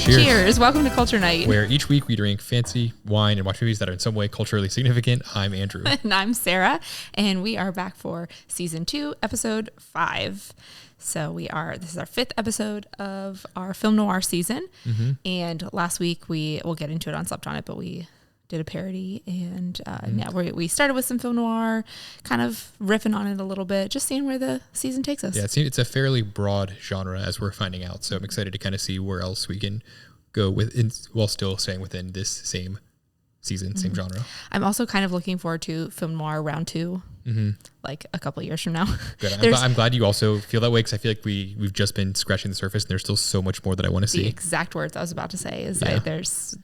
Cheers. Welcome to Culture Night, where each week we drink fancy wine and watch movies that are in some way culturally significant. I'm Andrew. And I'm Sarah, and we are back for season 2, episode 5. So this is our 5th episode of our Film Noir season. Mm-hmm. And last week we'll get into it on Slept On It, but we did a parody, and we started with some Film Noir, kind of riffing on it a little bit, just seeing where the season takes us. Yeah, it's a fairly broad genre, as we're finding out. So I'm excited to kind of see where else we can go while still staying within this same season, same genre. I'm also kind of looking forward to Film Noir round 2, like a couple of years from now. Good. I'm glad you also feel that way, because I feel like we've just been scratching the surface, and there's still so much more that I want to see. The exact words I was about to say is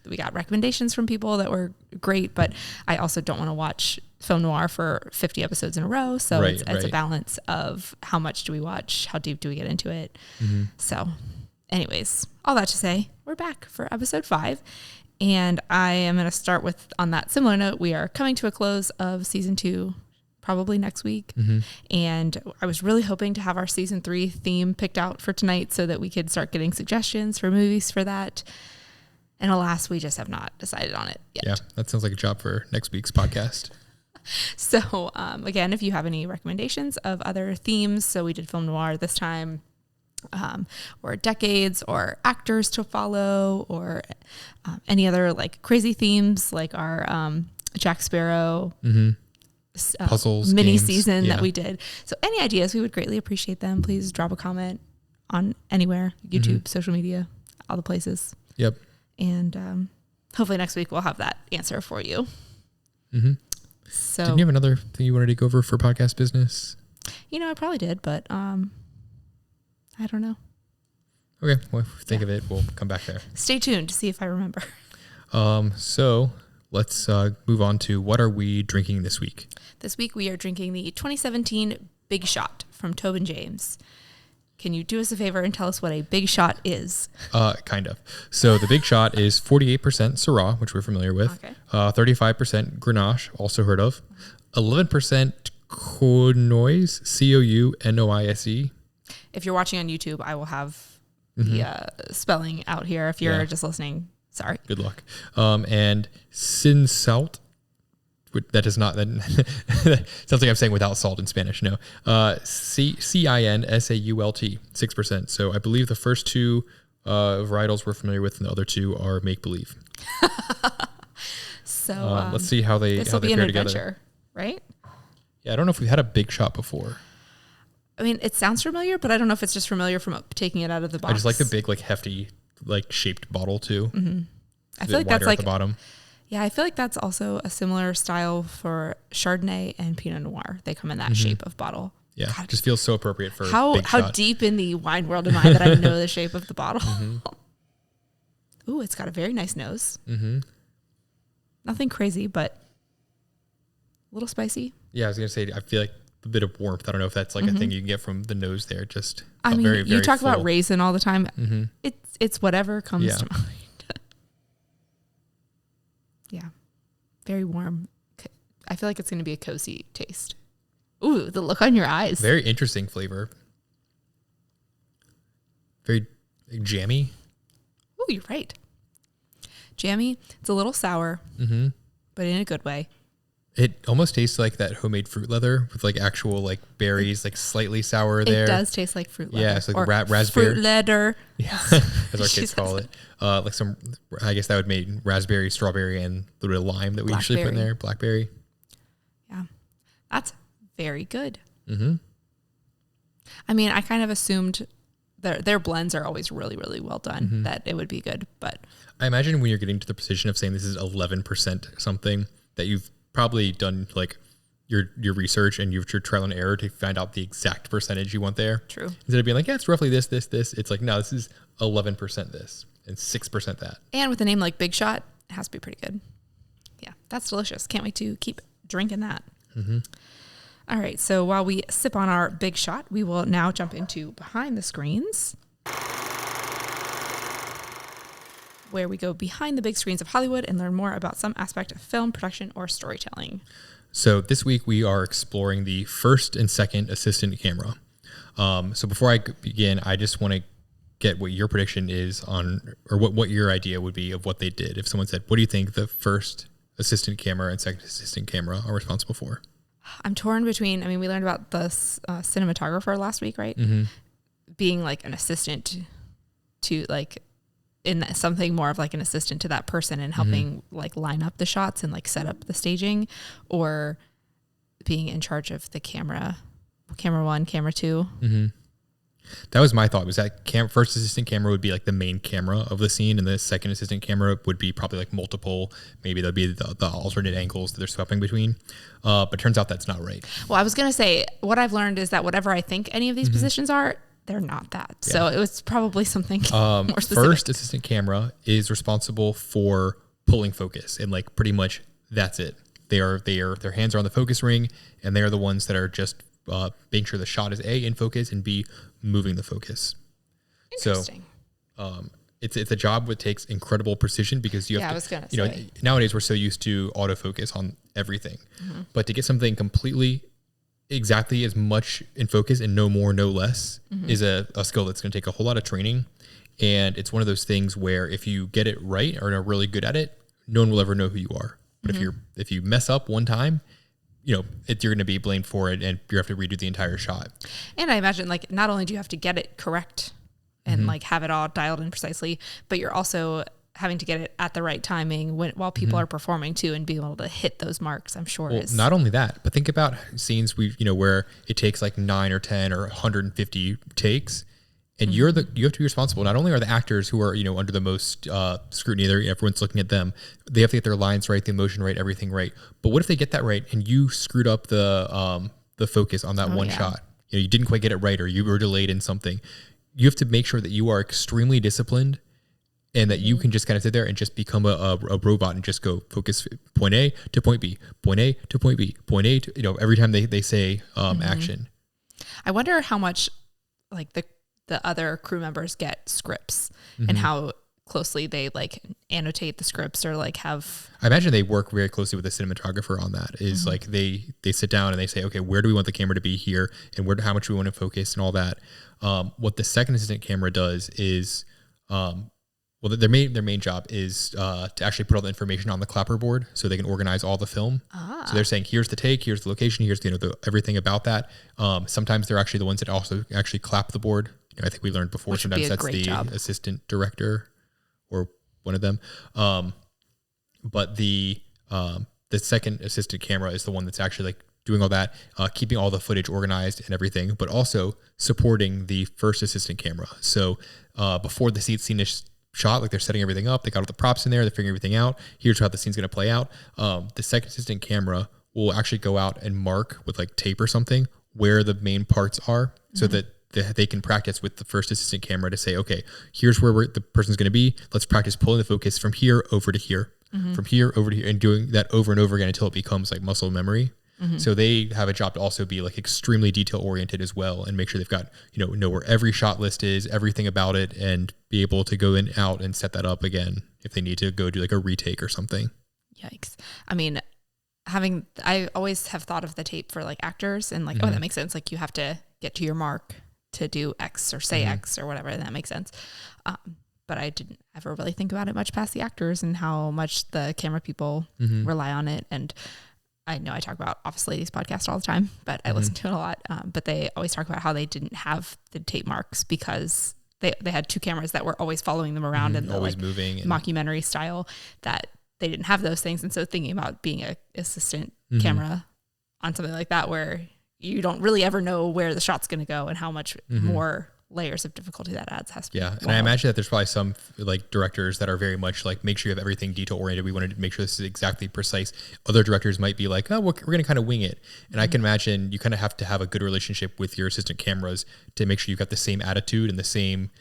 we got recommendations from people that were great, but I also don't want to watch Film Noir for 50 episodes in a row. So it's a balance of how much do we watch, how deep do we get into it. Mm-hmm. So anyways, all that to say, we're back for episode 5. And I am going to start with, on that similar note, we are coming to a close of season 2, probably next week. Mm-hmm. And I was really hoping to have our season 3 theme picked out for tonight so that we could start getting suggestions for movies for that. And alas, we just have not decided on it yet. Yeah, that sounds like a job for next week's podcast. So again, if you have any recommendations of other themes, so we did Film Noir this time, or decades, or actors to follow, or any other like crazy themes, like our Jack Sparrow puzzles mini games. Season that we did. So any ideas, we would greatly appreciate them. Please drop a comment on anywhere, YouTube, social media, all the places. Yep. And hopefully next week we'll have that answer for you. Mm-hmm. So, didn't you have another thing you wanted to go over for podcast business? I probably did, but I don't know. Okay, well, if we think of it, we'll come back there. Stay tuned to see if I remember. So let's move on to what are we drinking this week? This week we are drinking the 2017 Big Shot from Tobin James. Can you do us a favor and tell us what a Big Shot is? Kind of. So the Big Shot is 48% Syrah, which we're familiar with. Okay. 35% Grenache, also heard of. 11% Counoise, Counoise. If you're watching on YouTube, I will have the spelling out here. If you're just listening, sorry. Good luck. And Cinsault. That is not, that sounds like I'm saying without salt in Spanish. No. Cinsault, 6%. So I believe the first 2 varietals we're familiar with, and the other 2 are make-believe. So let's see how they pair together. Adventure, right? Yeah, I don't know if we've had a Big Shot before. I mean, it sounds familiar, but I don't know if it's just familiar from taking it out of the box. I just like the big, like hefty, like shaped bottle too. Mm-hmm. I feel like that's like at the bottom. Yeah, I feel like that's also a similar style for Chardonnay and Pinot Noir. They come in that shape of bottle. Yeah, God, just feels so appropriate for how deep in the wine world am I that I know the shape of the bottle? Ooh, it's got a very nice nose. Mm-hmm. Nothing crazy, but a little spicy. Yeah, I was gonna say I feel like a bit of warmth. I don't know if that's like a thing you can get from the nose there. Just I mean, very, very you talk full. about raisin all the time. Mm-hmm. It's whatever comes to mind. Yeah, very warm. I feel like it's going to be a cozy taste. Ooh, the look on your eyes. Very interesting flavor. Very jammy. Ooh, you're right. Jammy. It's a little sour, but in a good way. It almost tastes like that homemade fruit leather with like actual like berries, like slightly sour there. It does taste like fruit leather. Yeah, it's like raspberry. Fruit leather. Yeah, as our kids call it. Like some, I guess that would make raspberry, strawberry, and a little bit of lime that we usually put in there. Blackberry. Yeah, that's very good. Mm-hmm. I mean, I kind of assumed their blends are always really, really well done, that it would be good. But I imagine when you're getting to the precision of saying this is 11% something, that you've probably done like your research and your trial and error to find out the exact percentage you want there. True. Instead of being like, yeah, it's roughly this. It's like, no, this is 11% this and 6% that. And with a name like Big Shot, it has to be pretty good. Yeah, that's delicious. Can't wait to keep drinking that. Mm-hmm. All right. So while we sip on our Big Shot, we will now jump into Behind the Screens, where we go behind the big screens of Hollywood and learn more about some aspect of film production or storytelling. So this week we are exploring the first and second assistant camera. So before I begin, I just want to get what your prediction is on, or what your idea would be of what they did. If someone said, what do you think the first assistant camera and second assistant camera are responsible for? I'm torn between, I mean, we learned about the cinematographer last week, right? Mm-hmm. Being like an assistant to like, in something more of like an assistant to that person and helping like line up the shots and like set up the staging, or being in charge of the camera 1, camera 2. Mm-hmm. That was my thought, was that first assistant camera would be like the main camera of the scene, and the second assistant camera would be probably like multiple, maybe there'll be the alternate angles that they're swapping between. But turns out that's not right. Well, I was going to say, what I've learned is that whatever I think any of these positions are, they're not that. Yeah. So it was probably something more specific. First assistant camera is responsible for pulling focus, and like pretty much that's it. Their hands are on the focus ring, and they are the ones that are just making sure the shot is A, in focus, and B, moving the focus. Interesting. So it's a job that takes incredible precision, because you have I was gonna say, know, nowadays we're so used to autofocus on everything, but to get something completely exactly as much in focus and no more, no less is a skill that's going to take a whole lot of training. And it's one of those things where if you get it right or are really good at it, no one will ever know who you are. But if you mess up one time, you're going to be blamed for it, and you have to redo the entire shot. And I imagine, like, not only do you have to get it correct and like have it all dialed in precisely, but you're also having to get it at the right timing while people are performing too, and being able to hit those marks, I'm sure. Well, not only that, but think about scenes where it takes like 9 or 10 or 150 takes, and you have to be responsible. Not only are the actors who are under the most scrutiny, everyone's looking at them, they have to get their lines right, the emotion right, everything right. But what if they get that right and you screwed up the focus on that one shot? You didn't quite get it right, or you were delayed in something. You have to make sure that you are extremely disciplined, and that you can just kind of sit there and just become a robot and just go focus point A to point B, point A to point B, point A to, every time they say action. I wonder how much like the other crew members get scripts and how closely they like annotate the scripts, or like have. I imagine they work very closely with the cinematographer on that. Is like they sit down and they say, okay, where do we want the camera to be here, and how much we want to focus and all that. What the second assistant camera does is, their main job is to actually put all the information on the clapperboard so they can organize all the film. So they're saying, here's the take, here's the location, here's everything about that. Sometimes they're actually the ones that also actually clap the board. I think we learned before, which sometimes that's the assistant director or one of them. But the second assistant camera is the one that's actually like doing all that, keeping all the footage organized and everything, but also supporting the first assistant camera. So before the scene is shot, like they're setting everything up, they got all the props in there, they're figuring everything out. Here's how the scene's going to play out. The second assistant camera will actually go out and mark with like tape or something where the main parts are, so that they can practice with the first assistant camera to say, okay, here's where the person's going to be. Let's practice pulling the focus from here over to here, from here over to here, and doing that over and over again until it becomes like muscle memory. So they have a job to also be like extremely detail oriented as well, and make sure they've got, know where every shot list is, everything about it, and be able to go in out and set that up again if they need to go do like a retake or something. Yikes. I mean, I always have thought of the tape for like actors, and like, oh, that makes sense. Like you have to get to your mark to do X or say X or whatever. That makes sense. But I didn't ever really think about it much past the actors and how much the camera people rely on it. And I know I talk about Office Ladies podcast all the time, but I listen to it a lot. But they always talk about how they didn't have the tape marks because they had 2 cameras that were always following them around and always like moving mockumentary style, that they didn't have those things. And so thinking about being an assistant camera on something like that, where you don't really ever know where the shot's going to go and how much more layers of difficulty that adds has to be. Yeah. And I imagine that there's probably some like directors that are very much like, make sure you have everything detail oriented. We wanted to make sure this is exactly precise. Other directors might be like, oh, we're going to kind of wing it. And I can imagine you kind of have to have a good relationship with your assistant cameras to make sure you've got the same attitude and the same,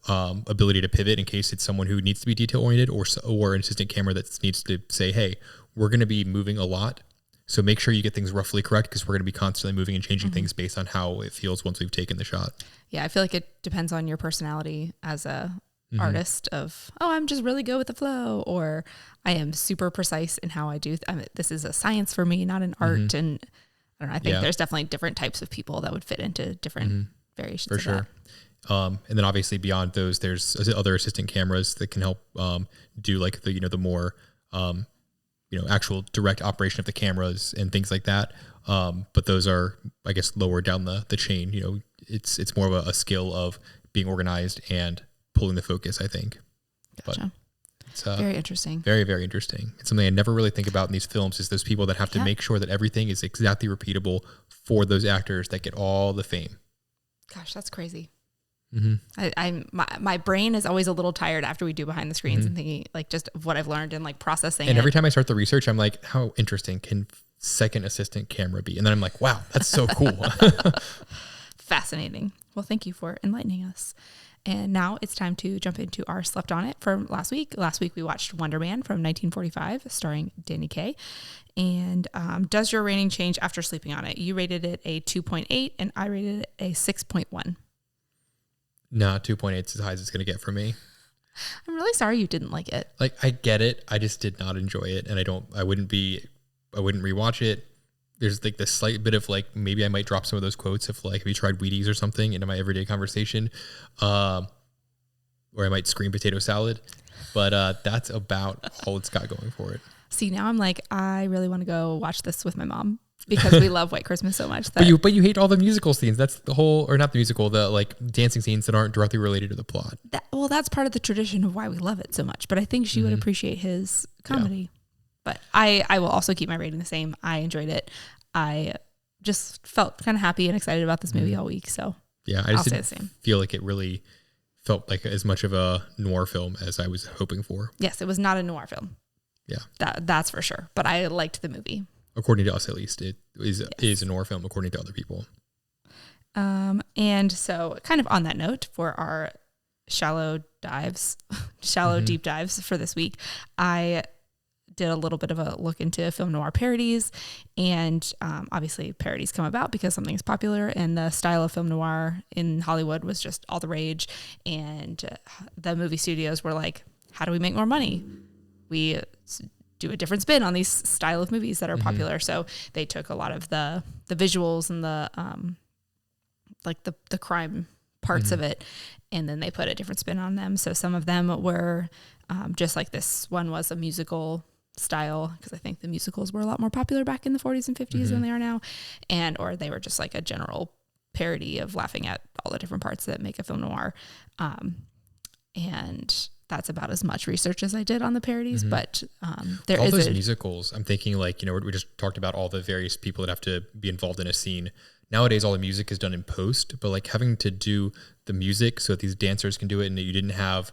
ability to pivot in case it's someone who needs to be detail oriented, or an assistant camera that needs to say, hey, we're going to be moving a lot. So make sure you get things roughly correct, because we're going to be constantly moving and changing things based on how it feels once we've taken the shot. Yeah, I feel like it depends on your personality as a artist of, oh, I'm just really good with the flow, or I am super precise in how I do. This is a science for me, not an art. And I don't know, I think there's definitely different types of people that would fit into different variations for of sure. that. And then obviously beyond those, there's other assistant cameras that can help do like the more actual direct operation of the cameras and things like that. But those are, I guess, lower down the chain. It's more of a skill of being organized and pulling the focus, I think. Gotcha. But it's very interesting. Very, very interesting. It's something I never really think about in these films, is those people that have to make sure that everything is exactly repeatable for those actors that get all the fame. Gosh, that's crazy. Mm-hmm. My brain is always a little tired after we do behind the screens and thinking like just of what I've learned and like processing. And every time I start the research, I'm like, how interesting can second assistant camera be? And then I'm like, wow, that's so cool. Fascinating. Well, thank you for enlightening us. And now it's time to jump into our Slept On It from last week. Last week we watched Wonder Man from 1945, starring Danny Kaye. And does your rating change after sleeping on it? You rated it a 2.8 and I rated it a 6.1. No, 2.8 is as high as it's going to get for me. I'm really sorry you didn't like it. Like, I get it. I just did not enjoy it. And I wouldn't rewatch it. There's like this slight bit of like, maybe I might drop some of those quotes if like, have you tried Wheaties or something into my everyday conversation? Or I might scream potato salad, but that's about all it's got going for it. See, now I'm like, I really want to go watch this with my mom because we love White Christmas so much. That but you hate all the musical scenes. That's the whole, or not the musical, the like dancing scenes that aren't directly related to the plot. That's part of the tradition of why we love it so much, but I think she would appreciate his comedy. Yeah. But I will also keep my rating the same. I enjoyed it. I just felt kind of happy and excited about this movie all week. So yeah, I just didn't feel like it really felt like as much of a noir film as I was hoping for. Yes, it was not a noir film. Yeah, that's for sure. But I liked the movie. According to us, at least, it is a noir film. According to other people. And so, kind of on that note, for our shallow deep dives for this week, I did a little bit of a look into film noir parodies, and obviously parodies come about because something is popular, and the style of film noir in Hollywood was just all the rage, and the movie studios were like, how do we make more money? We do a different spin on these style of movies that are popular. So they took a lot of the visuals and the like the crime parts of it, and then they put a different spin on them. So some of them were just like this one was a musical style, because I think the musicals were a lot more popular back in the 40s and 50s than they are now, or they were just like a general parody of laughing at all the different parts that make a film noir. And that's about as much research as I did on the parodies, but there is those musicals. I'm thinking like, we just talked about all the various people that have to be involved in a scene. Nowadays, all the music is done in post, but like having to do the music so that these dancers can do it, and that you didn't have,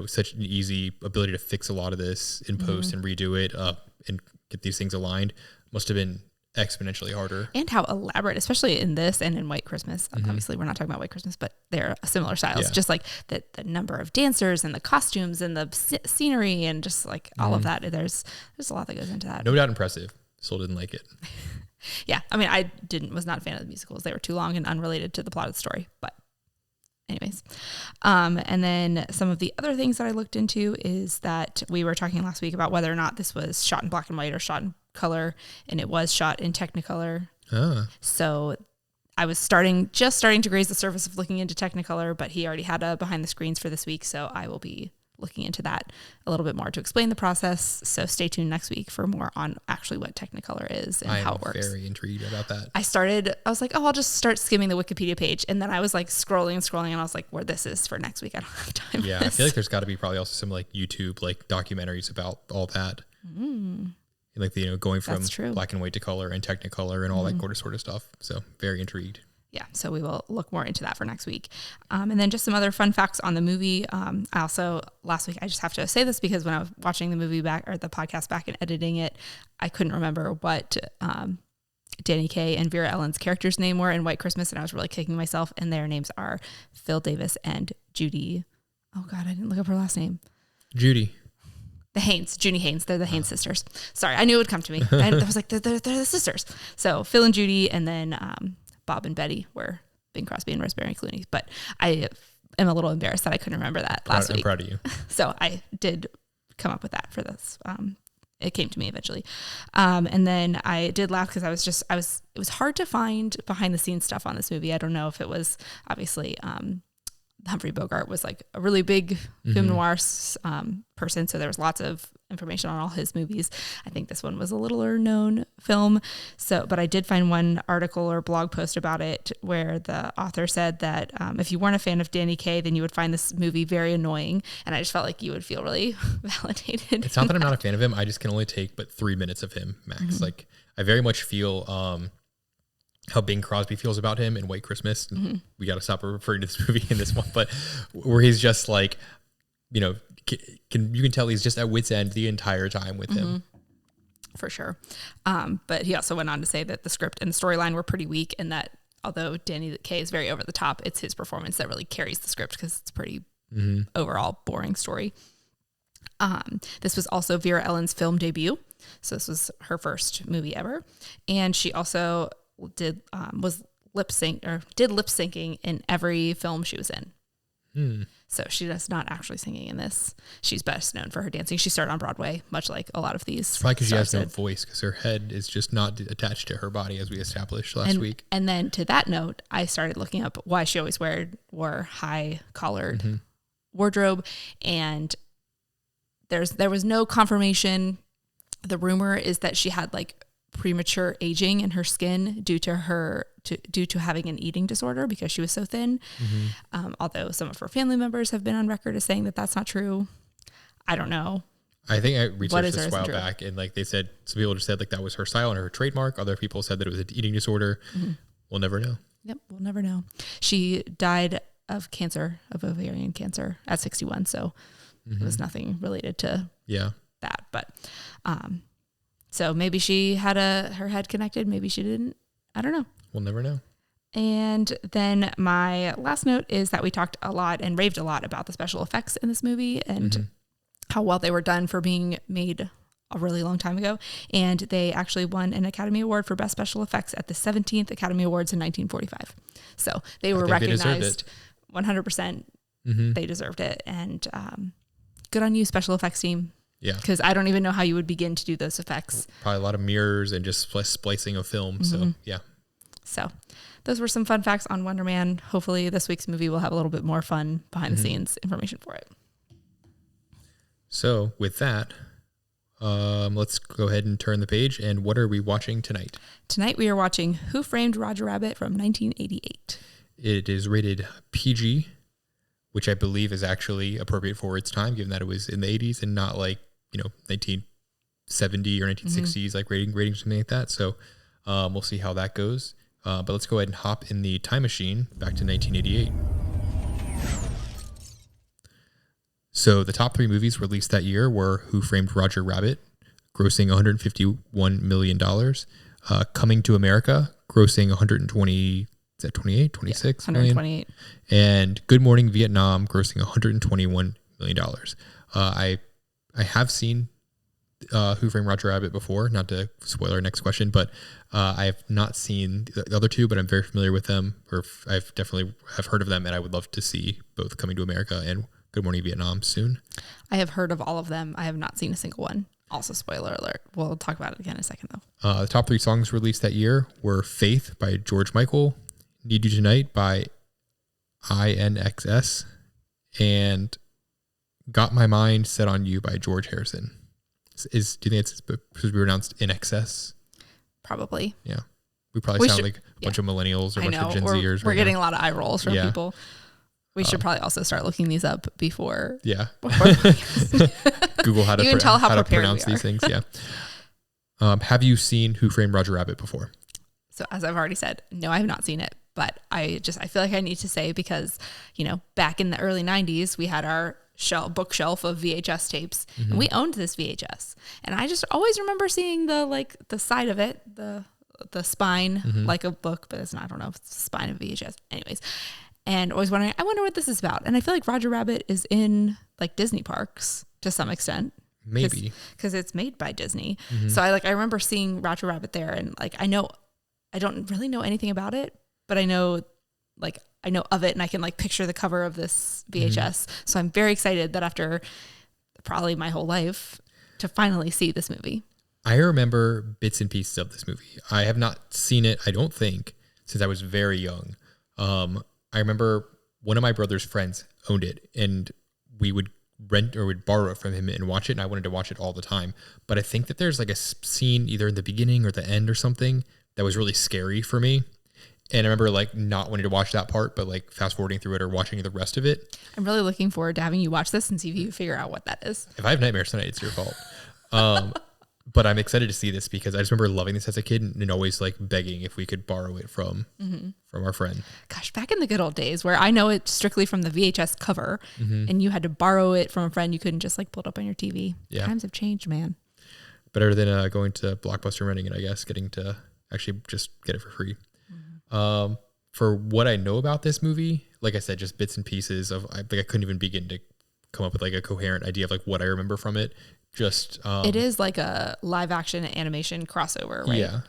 such an easy ability to fix a lot of this in post and redo it and get these things aligned, must have been exponentially harder. And how elaborate, especially in this and in White Christmas. Obviously, we're not talking about White Christmas, but they're similar styles. Just like the number of dancers and the costumes and the scenery and just like all of that. There's a lot that goes into that. No doubt impressive. Still didn't like it. Yeah, I mean, I was not a fan of the musicals. They were too long and unrelated to the plot of the story. But anyways, and then some of the other things that I looked into is that we were talking last week about whether or not this was shot in black and white or shot in color, and it was shot in Technicolor. So I was just starting to graze the surface of looking into Technicolor, but he already had a behind the screens for this week, so I will be looking into that a little bit more to explain the process. So stay tuned next week for more on actually what Technicolor is and how it works. I'm very intrigued about that. I was like, I'll just start skimming the Wikipedia page, and then I was like scrolling, and I was like, where this is for next week, I don't have time. Yeah, I feel like there's got to be probably also some like YouTube like documentaries about all that. Like going from black and white to color and Technicolor and all that sort of stuff. So very intrigued. Yeah, so we will look more into that for next week. And then just some other fun facts on the movie. Last week, I just have to say this because when I was watching the movie back, or the podcast back and editing it, I couldn't remember what Danny Kaye and Vera Ellen's characters' name were in White Christmas, and I was really kicking myself. And their names are Phil Davis and Judy. Oh God, I didn't look up her last name. Judy Haynes. They're the Haynes sisters. Sorry, I knew it would come to me. I was like, they're the sisters. So Phil and Judy, and then Bob and Betty were Bing Crosby and Rosemary Clooney. But I am a little embarrassed that I couldn't remember that last week. I'm proud of you. So I did come up with that for this. It came to me eventually. And then I did laugh because it was hard to find behind the scenes stuff on this movie. I don't know if it was obviously Humphrey Bogart was like a really big film noir person. So there was lots of information on all his movies. I think this one was a littler known film. So, but I did find one article or blog post about it where the author said that if you weren't a fan of Danny Kaye, then you would find this movie very annoying. And I just felt like you would feel really validated. It's not that I'm not a fan of him. I just can only take but 3 minutes of him max. Like I very much feel how Bing Crosby feels about him in White Christmas. We got to stop referring to this movie in this one, but where he's just like, you know, you can tell he's just at wit's end the entire time with him. For sure. But he also went on to say that the script and the storyline were pretty weak, and that although Danny Kaye is very over the top, it's his performance that really carries the script because it's pretty overall boring story. This was also Vera Ellen's film debut. So this was her first movie ever. And she also did lip syncing in every film she was in. So she does not actually singing in this. She's best known for her dancing. She started on Broadway, much like a lot of these. Probably because she has no voice, because her head is just not attached to her body, as we established last week. And then to that note, I started looking up why she always wore high collared wardrobe, and there was no confirmation. The rumor is that she had like premature aging in her skin due to having an eating disorder because she was so thin. Although some of her family members have been on record as saying that that's not true. I don't know. I think I researched this a while back, and like they said, some people just said like that was her style and her trademark. Other people said that it was an eating disorder. We'll never know. Yep, we'll never know. She died of ovarian cancer at 61. So it was nothing related to that. But so maybe she had her head connected. Maybe she didn't. I don't know. We'll never know. And then my last note is that we talked a lot and raved a lot about the special effects in this movie and how well they were done for being made a really long time ago. And they actually won an Academy Award for Best Special Effects at the 17th Academy Awards in 1945. So they were recognized 100%. They deserved it. And good on you, special effects team. Yeah. Because I don't even know how you would begin to do those effects. Probably a lot of mirrors and just splicing of film. So, yeah. So those were some fun facts on Wonder Man. Hopefully this week's movie will have a little bit more fun behind the scenes information for it. So with that, let's go ahead and turn the page. And what are we watching tonight? Tonight we are watching Who Framed Roger Rabbit from 1988. It is rated PG, which I believe is actually appropriate for its time, given that it was in the 80s and not like, 1970 or 1960s, like rating something like that. So we'll see how that goes. But let's go ahead and hop in the time machine back to 1988. So the top 3 movies released that year were Who Framed Roger Rabbit, grossing $151 million. Coming to America, grossing 120, is that 28, 26 million? 128. And Good Morning Vietnam, grossing $121 million. I have seen Who Framed Roger Rabbit before, not to spoil our next question, but I have not seen the other two, but I'm very familiar with them, or I've definitely have heard of them, and I would love to see both Coming to America and Good Morning Vietnam soon. I have heard of all of them. I have not seen a single one. Also, spoiler alert. We'll talk about it again in a second, though. The top 3 songs released that year were Faith by George Michael, Need You Tonight by INXS, and Got My Mind Set on You by George Harrison. Do you think it's supposed to be pronounced in excess? Probably. Yeah. We probably sound like a bunch of millennials or a bunch of Gen Zers. We're getting a lot of eye rolls from people. We should probably also start looking these up before. Yeah. Google how to, how to pronounce these things. Yeah. Have you seen Who Framed Roger Rabbit before? So as I've already said, no, I have not seen it. But I feel like I need to say because, back in the early 90s, we had our bookshelf of VHS tapes and we owned this VHS. And I just always remember seeing the side of it, the spine, like a book, but it's not, I don't know if it's the spine of VHS. Anyways. And always wondering, I wonder what this is about. And I feel like Roger Rabbit is in like Disney parks to some extent. Maybe. Because it's made by Disney. So I remember seeing Roger Rabbit there and I don't really know anything about it, but I know of it and I can picture the cover of this VHS. So I'm very excited that after probably my whole life to finally see this movie. I remember bits and pieces of this movie. I have not seen it, I don't think, since I was very young. I remember one of my brother's friends owned it, and we would rent or would borrow it from him and watch it. And I wanted to watch it all the time. But I think that there's like a scene either in the beginning or the end or something that was really scary for me. And I remember like not wanting to watch that part, but like fast forwarding through it or watching the rest of it. I'm really looking forward to having you watch this and see if you figure out what that is. If I have nightmares tonight, it's your fault. But I'm excited to see this because I just remember loving this as a kid and always like begging if we could borrow it from our friend. Gosh, back in the good old days where I know it strictly from the VHS cover and you had to borrow it from a friend. You couldn't just like pull it up on your TV. Yeah. Times have changed, man. Better than going to Blockbuster and renting it, I guess, getting to actually just get it for free. For what I know about this movie, like I said, just bits and pieces of, I couldn't even begin to come up with like a coherent idea of like what I remember from it. Just it is like a live action animation crossover, right? Yeah.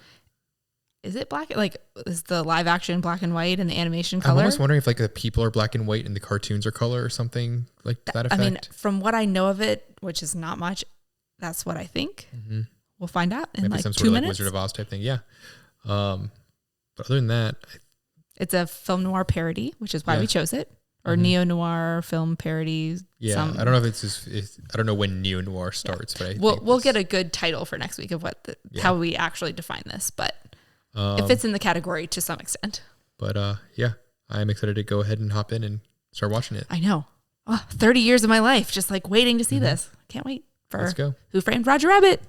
Is it black? Like, is the live action black and white and the animation color? I'm almost wondering if like the people are black and white and the cartoons are color or something like that effect. I mean, from what I know of it, which is not much, that's what I think. We'll find out in maybe like some 2 minutes. Like Wizard of Oz type thing. Yeah. But other than that, it's a film noir parody, which is why we chose it. Or neo-noir film parody. Yeah, I don't know if I don't know when neo-noir starts, but we'll get a good title for next week of what how we actually define this, but it fits in the category to some extent. But yeah, I'm excited to go ahead and hop in and start watching it. I know. 30 years of my life just like waiting to see this. Can't wait for Let's go. Who Framed Roger Rabbit?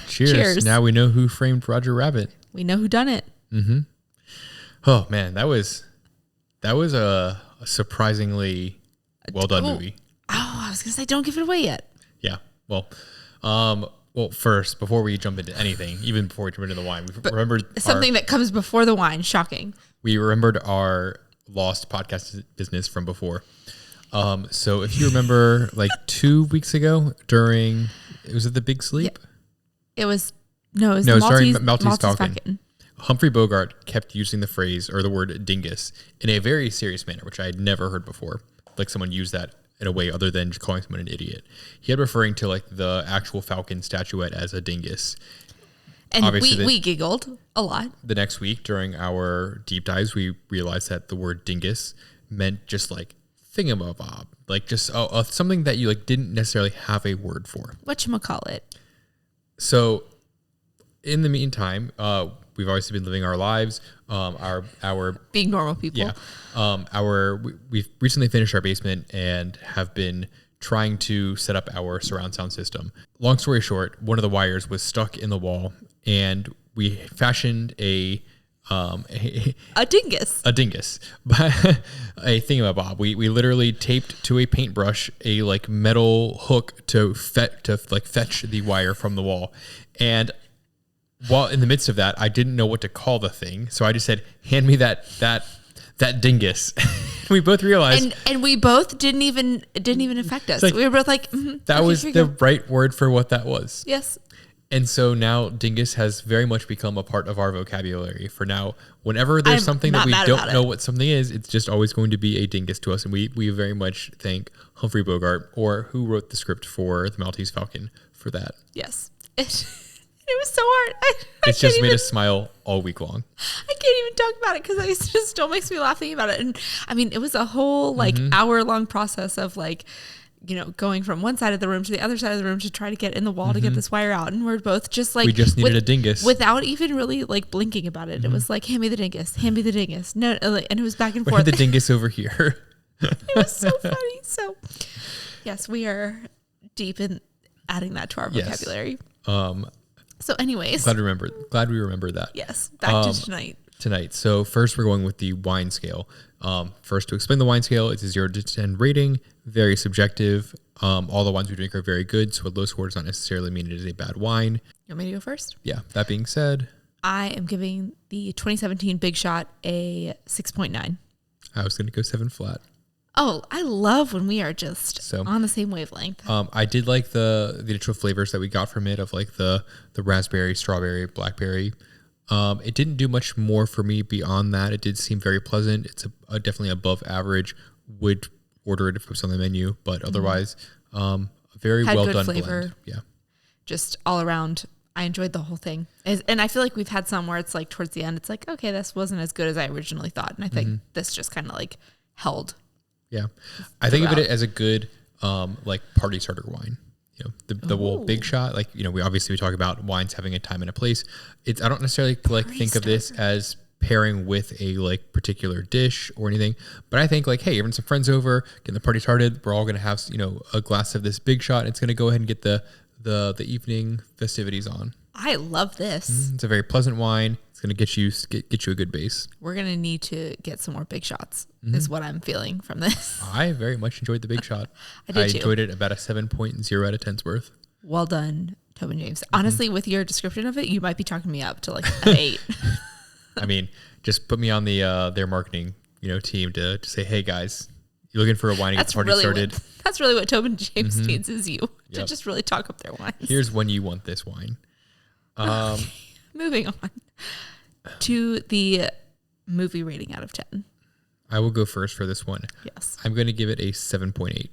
Cheers. Now we know who framed Roger Rabbit. We know who done it. Oh man, that was a surprisingly well done movie. Oh, I was gonna say, don't give it away yet. Yeah. Well, first, before we jump into anything, even before we jump into the wine, we remembered something that comes before the wine. Shocking. We remembered our lost podcast business from before. So if you remember, like 2 weeks ago, was it the Big Sleep? Yeah. It was Maltese Falcon. Humphrey Bogart kept using the phrase or the word dingus in a very serious manner, which I had never heard before. Like someone used that in a way other than just calling someone an idiot. He had referring to like the actual falcon statuette as a dingus. And we giggled a lot. The next week during our deep dives, we realized that the word dingus meant just like thingamabob, like just something that you like didn't necessarily have a word for. Whatchamacallit. So, in the meantime, we've obviously been living our lives. Our being normal people. Yeah. We've recently finished our basement and have been trying to set up our surround sound system. Long story short, one of the wires was stuck in the wall, and we fashioned a dingus. A thingamabob. We literally taped to a paintbrush a like metal hook to fetch the wire from the wall. And while in the midst of that, I didn't know what to call the thing, so I just said, "Hand me that dingus." We both realized, and we both didn't even affect us. Like, we were both like, that was the right word for what that was. Yes. And so now dingus has very much become a part of our vocabulary for now. Whenever there's something that we don't know what something is, it's just always going to be a dingus to us. And we very much thank Humphrey Bogart, or who wrote the script for The Maltese Falcon, for that. Yes. It was so hard. It's just made us smile all week long. I can't even talk about it because it just still makes me laugh thinking about it. And I mean, it was a whole like hour-long process of like, you know, going from one side of the room to the other side of the room to try to get in the wall to get this wire out. And we're both just like, we just needed a dingus without even really like blinking about it. It was like, hand me the dingus, hand me the dingus. No, and it was back and forth. The dingus over here. It was so funny. So yes, we are deep in adding that to our vocabulary. So anyways, glad we remembered that. Yes. Back to tonight. So first we're going with the wine scale. First, to explain the wine scale, it's a 0 to 10 rating, very subjective. All the wines we drink are very good, so a low score does not necessarily mean it is a bad wine. You want me to go first? Yeah. That being said, I am giving the 2017 Big Shot a 6.9. I was going to go 7 flat. Oh, I love when we are just on the same wavelength. I did like the initial flavors that we got from it, of like the raspberry, strawberry, blackberry. It didn't do much more for me beyond that. It did seem very pleasant. It's definitely above average. Would order it if it's on the menu. But otherwise, very well done flavor. Blend. Yeah. Just all around, I enjoyed the whole thing. And I feel like we've had some where it's like towards the end, it's like, okay, this wasn't as good as I originally thought. And I think this just kind of like held. Yeah. I think of it as a good, like party starter wine. You know, the whole Big Shot, like, you know, we talk about wines having a time and a place. I don't necessarily like think of this as pairing with a like particular dish or anything, but I think like, hey, having some friends over, getting the party started, we're all going to have, you know, a glass of this Big Shot. It's going to go ahead and get the evening festivities on. I love this. It's a very pleasant wine. It's going to get you a good base. We're going to need to get some more Big Shots is what I'm feeling from this. I very much enjoyed the Big Shot. I enjoyed it about a 7.0 out of 10's worth. Well done, Tobin James. Honestly, with your description of it, you might be talking me up to like an 8. I mean, just put me on their marketing, you know, team to say, hey guys, you looking for a wine to get the party started? That's really what Tobin James needs is you to just really talk up their wines. Here's when you want this wine. Moving on to the movie rating out of 10. I will go first for this one. Yes. I'm going to give it a 7.8.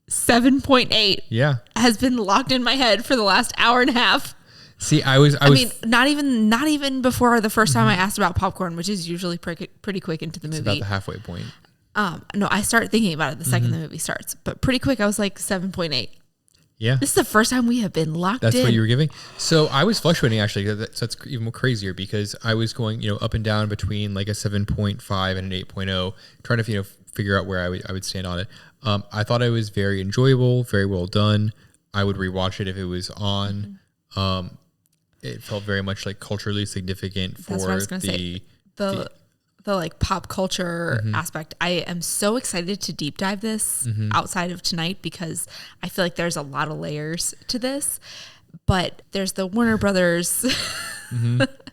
7.8. Yeah. Has been locked in my head for the last hour and a half. See, I mean, not even before the first time I asked about popcorn, which is usually pretty quick into the movie. It's about the halfway point. No, I start thinking about it the second the movie starts, but pretty quick I was like 7.8. Yeah. This is the first time we have been locked in. That's what you were giving? So I was fluctuating actually. So that's even more crazier because I was going, you know, up and down between like a 7.5 and an 8.0, trying to, you know, figure out where I would stand on it. I thought it was very enjoyable, very well done. I would rewatch it if it was on. It felt very much like culturally significant for the like pop culture aspect. I am so excited to deep dive this outside of tonight because I feel like there's a lot of layers to this, but there's the Warner Brothers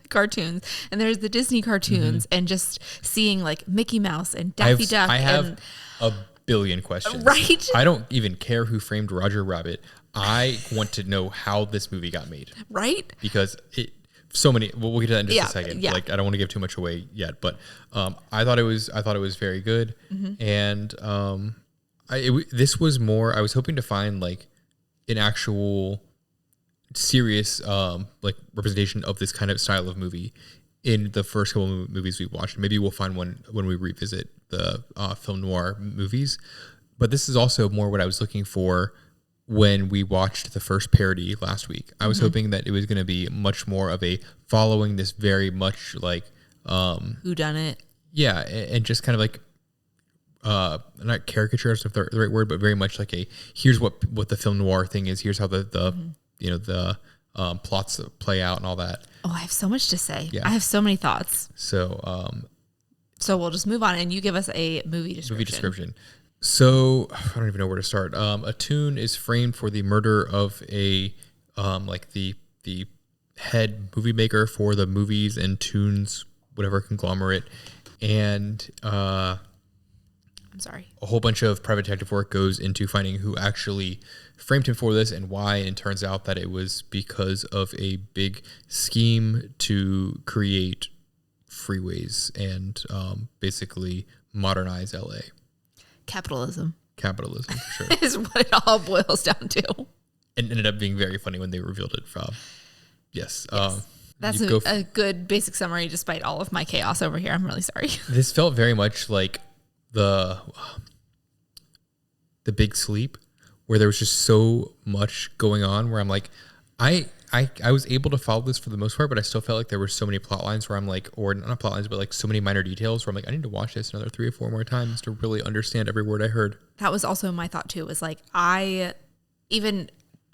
cartoons and there's the Disney cartoons and just seeing like Mickey Mouse and Daffy Duck. I have a billion questions. Right? I don't even care who framed Roger Rabbit. I want to know how this movie got made. Right? Because so many. We'll get to that in just a second. Yeah. Like I don't want to give too much away yet, but I thought it was very good, and this was more. I was hoping to find like an actual serious like representation of this kind of style of movie in the first couple of movies we watched. Maybe we'll find one when we revisit the film noir movies, but this is also more what I was looking for when we watched the first parody last week. I was hoping that it was going to be much more of a following this very much like whodunit. Yeah, and just kind of like not caricature is the right word, but very much like a here's what the film noir thing is. Here's how the you know the plots play out and all that. Oh, I have so much to say. Yeah. I have so many thoughts. So we'll just move on and you give us a movie description. So I don't even know where to start. A tune is framed for the murder of a like the head movie maker for the movies and tunes, whatever conglomerate, and I'm sorry. A whole bunch of private detective work goes into finding who actually framed him for this and why. And it turns out that it was because of a big scheme to create freeways and basically modernize LA. Capitalism, for sure. Is what it all boils down to. And ended up being very funny when they revealed it from. Yes. That's a good basic summary despite all of my chaos over here. I'm really sorry. This felt very much like the Big Sleep, where there was just so much going on where I'm like, I was able to follow this for the most part, but I still felt like there were so many plot lines where I'm like, or not plot lines, but like so many minor details where I'm like, I need to watch this another 3 or 4 more times to really understand every word I heard. That was also my thought too, was like, even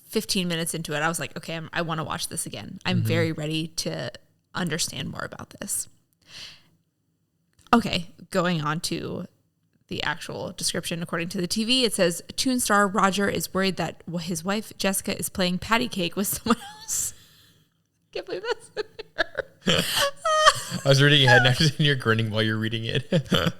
15 minutes into it, I was like, okay, I want to watch this again. I'm very ready to understand more about this. Okay, going on to the actual description. According to the TV, it says Toon star Roger is worried that his wife Jessica is playing patty cake with someone else. Can't believe that's in there. I was reading ahead and you're grinning while you're reading it. I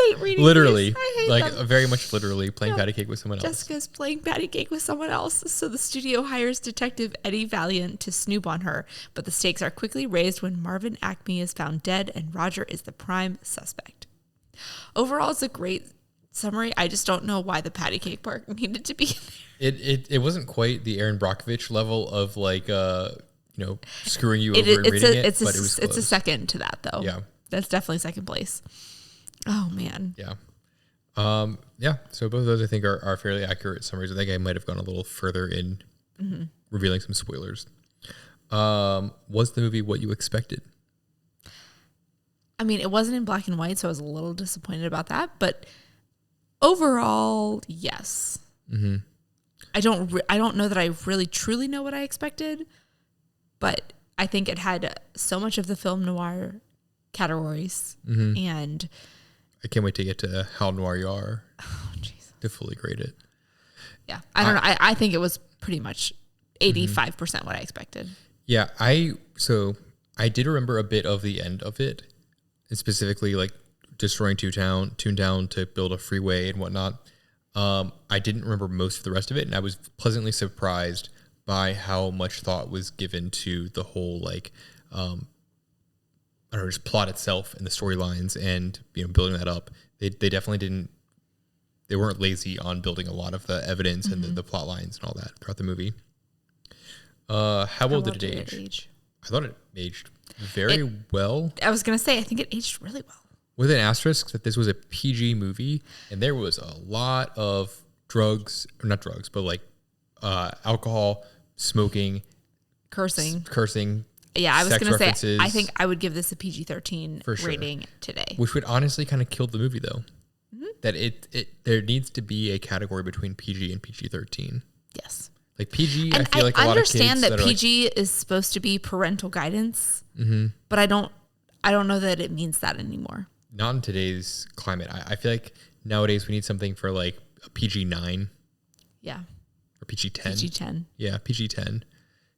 hate reading literally these. I hate like them. Very much literally playing patty cake with someone else. Jessica's playing patty cake with someone else, so the studio hires Detective Eddie Valiant to snoop on her, but the stakes are quickly raised when Marvin Acme is found dead and Roger is the prime suspect. overall, it's a great summary. I just don't know why the patty cake part needed to be there. It wasn't quite the Aaron Brockovich level of like screwing you over and reading it, but it was close. It's a second to that though. Yeah, that's definitely second place. Oh man. Yeah. Yeah. So both of those I think are fairly accurate summaries. I think I might have gone a little further in revealing some spoilers. Was the movie what you expected? I mean, it wasn't in black and white, so I was a little disappointed about that. But overall, yes. Mm-hmm. I don't know that I really truly know what I expected, but I think it had so much of the film noir categories, and I can't wait to get to how noir you are. Oh, jeez. To fully grade it. Yeah, I don't know. I think it was pretty much 85% what I expected. Yeah, I did remember a bit of the end of it, and specifically like destroying Toontown to build a freeway and whatnot. I didn't remember most of the rest of it, and I was pleasantly surprised by how much thought was given to the whole like I don't know, just plot itself and the storylines and building that up. They definitely didn't. They weren't lazy on building a lot of the evidence and the plot lines and all that throughout the movie. How well did it age? I thought it aged very well. I was going to say, I think it aged really well. With an asterisk that this was a PG movie, and there was a lot of drugs, or not drugs, but like alcohol, smoking, cursing. Yeah, I was going to say, I think I would give this a PG-13 rating today. Which would honestly kind of kill the movie, though. Mm-hmm. That there needs to be a category between PG and PG-13. Yes. Like PG, I feel like a lot of kids understand that PG is supposed to be parental guidance, but I don't know that it means that anymore. Not in today's climate. I feel like nowadays we need something for like a PG-9. Yeah. Or PG-10. PG-10. Yeah, PG-10.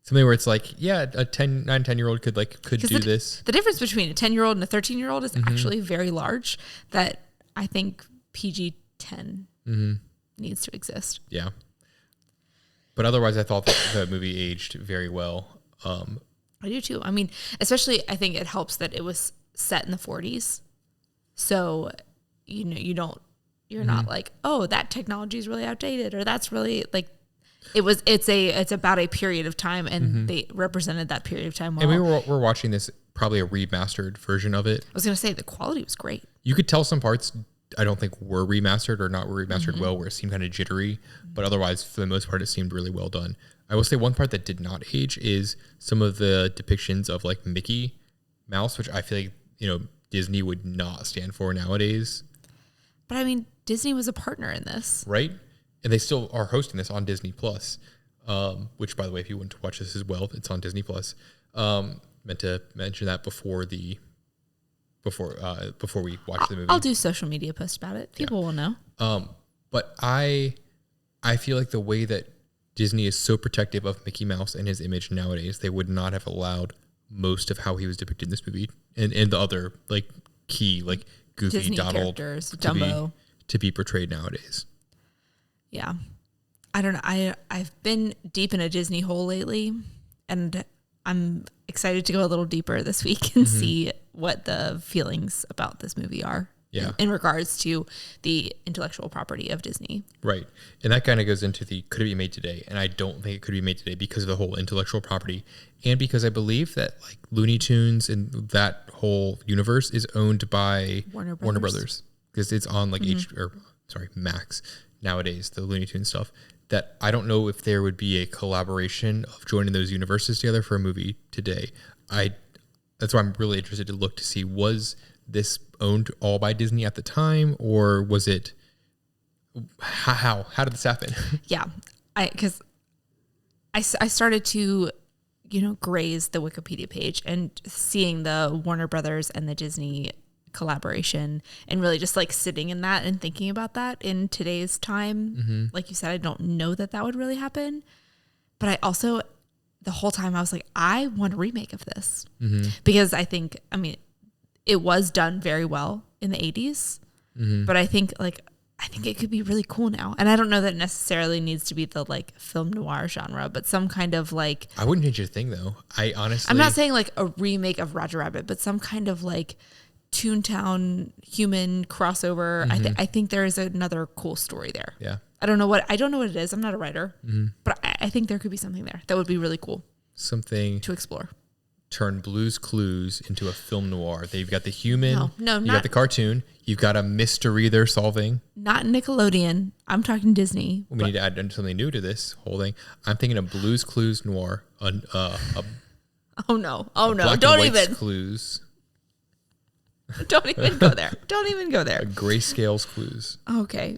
Something where it's like, yeah, a 9-10-year-old could do this. The difference between a 10-year-old and a 13-year-old is actually very large, that I think PG-10 needs to exist. Yeah. But otherwise, I thought that the movie aged very well. I do too. I mean, especially I think it helps that it was set in the 40s. So, you're not like, oh, that technology is really outdated, or that's really like, it's about a period of time, and they represented that period of time well. And we're watching this, probably a remastered version of it. I was going to say the quality was great. You could tell some parts I don't think were remastered or not were remastered well, where it seemed kind of jittery, but otherwise for the most part it seemed really well done. I will say one part that did not age is some of the depictions of like Mickey Mouse, which I feel like Disney would not stand for nowadays. But I mean, Disney was a partner in this, right? And they still are hosting this on Disney Plus, which, by the way, if you want to watch this as well, it's on Disney Plus. Meant to mention that before we watch the movie. I'll do social media post about it. People will know. But I feel like the way that Disney is so protective of Mickey Mouse and his image nowadays, they would not have allowed most of how he was depicted in this movie and the other like key like Goofy, Disney Donald, characters, Dumbo, to be portrayed nowadays. Yeah. I don't know. I've been deep in a Disney hole lately, and I'm excited to go a little deeper this week and see what the feelings about this movie are in regards to the intellectual property of Disney. Right. And that kind of goes into the could it be made today? And I don't think it could be made today because of the whole intellectual property, and because I believe that like Looney Tunes and that whole universe is owned by Warner Brothers because it's on like Max nowadays, the Looney Tunes stuff, that I don't know if there would be a collaboration of joining those universes together for a movie today. That's why I'm really interested to look to see, was this owned all by Disney at the time, or was it, how did this happen? Yeah. Because I started to, graze the Wikipedia page and seeing the Warner Brothers and the Disney collaboration, and really just like sitting in that and thinking about that in today's time. Like you said, I don't know that would really happen, but I also, the whole time I was like, I want a remake of this because I think it was done very well in the 80s, but I think it could be really cool now. And I don't know that it necessarily needs to be the like film noir genre, but some kind of like, I wouldn't change a thing though. I'm not saying like a remake of Roger Rabbit, but some kind of like Toontown human crossover. I think there is another cool story there. Yeah. I don't know what it is. I'm not a writer, but I think there could be something there that would be really cool. Something to explore. Turn Blue's Clues into a film noir. They've got the human. No, you got the cartoon. You've got a mystery they're solving. Not Nickelodeon. I'm talking Disney. We need to add something new to this whole thing. I'm thinking of Blue's Clues noir. Oh no! Don't even. Clues. Don't even go there. Don't even go there. A Grayscale's Clues. Okay.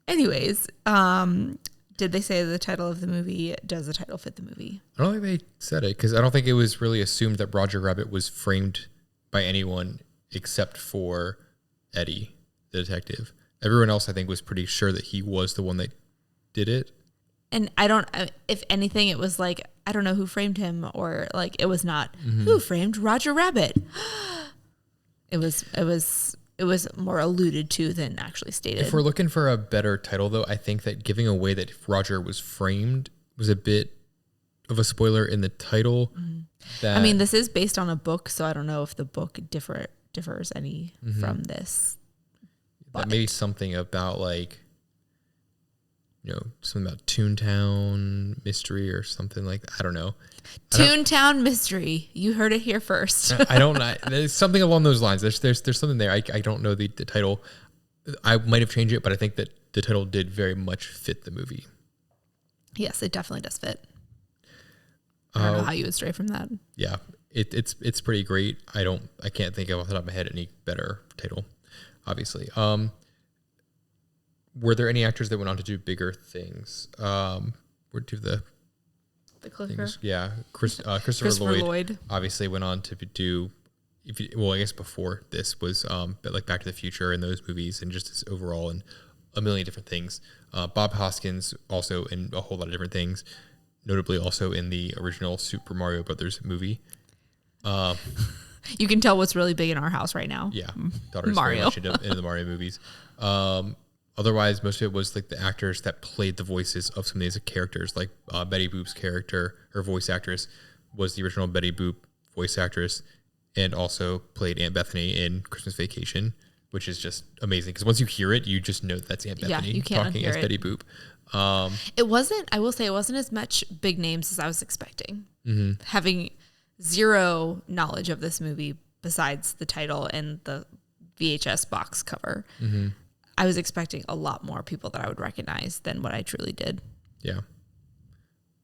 Anyways, did they say the title of the movie? Does the title fit the movie? I don't think they said it because I don't think it was really assumed that Roger Rabbit was framed by anyone except for Eddie, the detective. Everyone else, I think, was pretty sure that he was the one that did it. And if anything, it was like, I don't know who framed him, or like, it was not who framed Roger Rabbit. It was more alluded to than actually stated. If we're looking for a better title, though, I think that giving away that Roger was framed was a bit of a spoiler in the title. That, I mean, this is based on a book, so I don't know if the book differs any from this. That may be something about like, something about Toontown mystery or something like that. I don't know. Toontown mystery. You heard it here first. I don't know. There's something along those lines. There's something there. I don't know the title. I might have changed it, but I think that the title did very much fit the movie. Yes, it definitely does fit. I don't know how you would stray from that. Yeah, it's pretty great. I can't think of off the top of my head any better title, obviously. Were there any actors that went on to do bigger things? Where do the clicker? Things? Yeah, Christopher Lloyd obviously went on to do. I guess before this was but like Back to the Future and those movies, and just overall and a million different things. Bob Hoskins also in a whole lot of different things, notably also in the original Super Mario Brothers movie. You can tell what's really big in our house right now. Yeah, daughter's Mario. very much into the Mario movies. Otherwise, most of it was like the actors that played the voices of some of these characters, like Betty Boop's character, her voice actress, was the original Betty Boop voice actress, and also played Aunt Bethany in Christmas Vacation, which is just amazing because once you hear it, you just know that's Aunt Bethany talking as Betty Boop. It wasn't. I will say it wasn't as much big names as I was expecting. Having zero knowledge of this movie besides the title and the VHS box cover. I was expecting a lot more people that I would recognize than what I truly did. Yeah.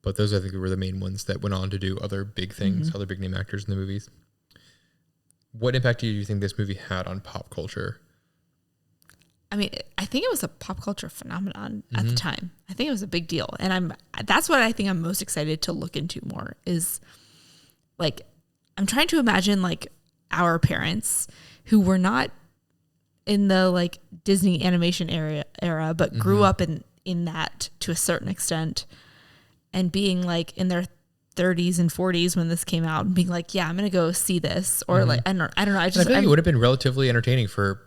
But those, I think, were the main ones that went on to do other big things, other big name actors in the movies. What impact do you think this movie had on pop culture? I mean, I think it was a pop culture phenomenon at the time. I think it was a big deal. And that's what I think I'm most excited to look into more is like, I'm trying to imagine like our parents who were not in the like Disney animation era, but grew up in that to a certain extent, and being like in their 30s and 40s when this came out and being like, yeah, I'm going to go see this. Or like, I don't know. I feel like it would have been relatively entertaining for,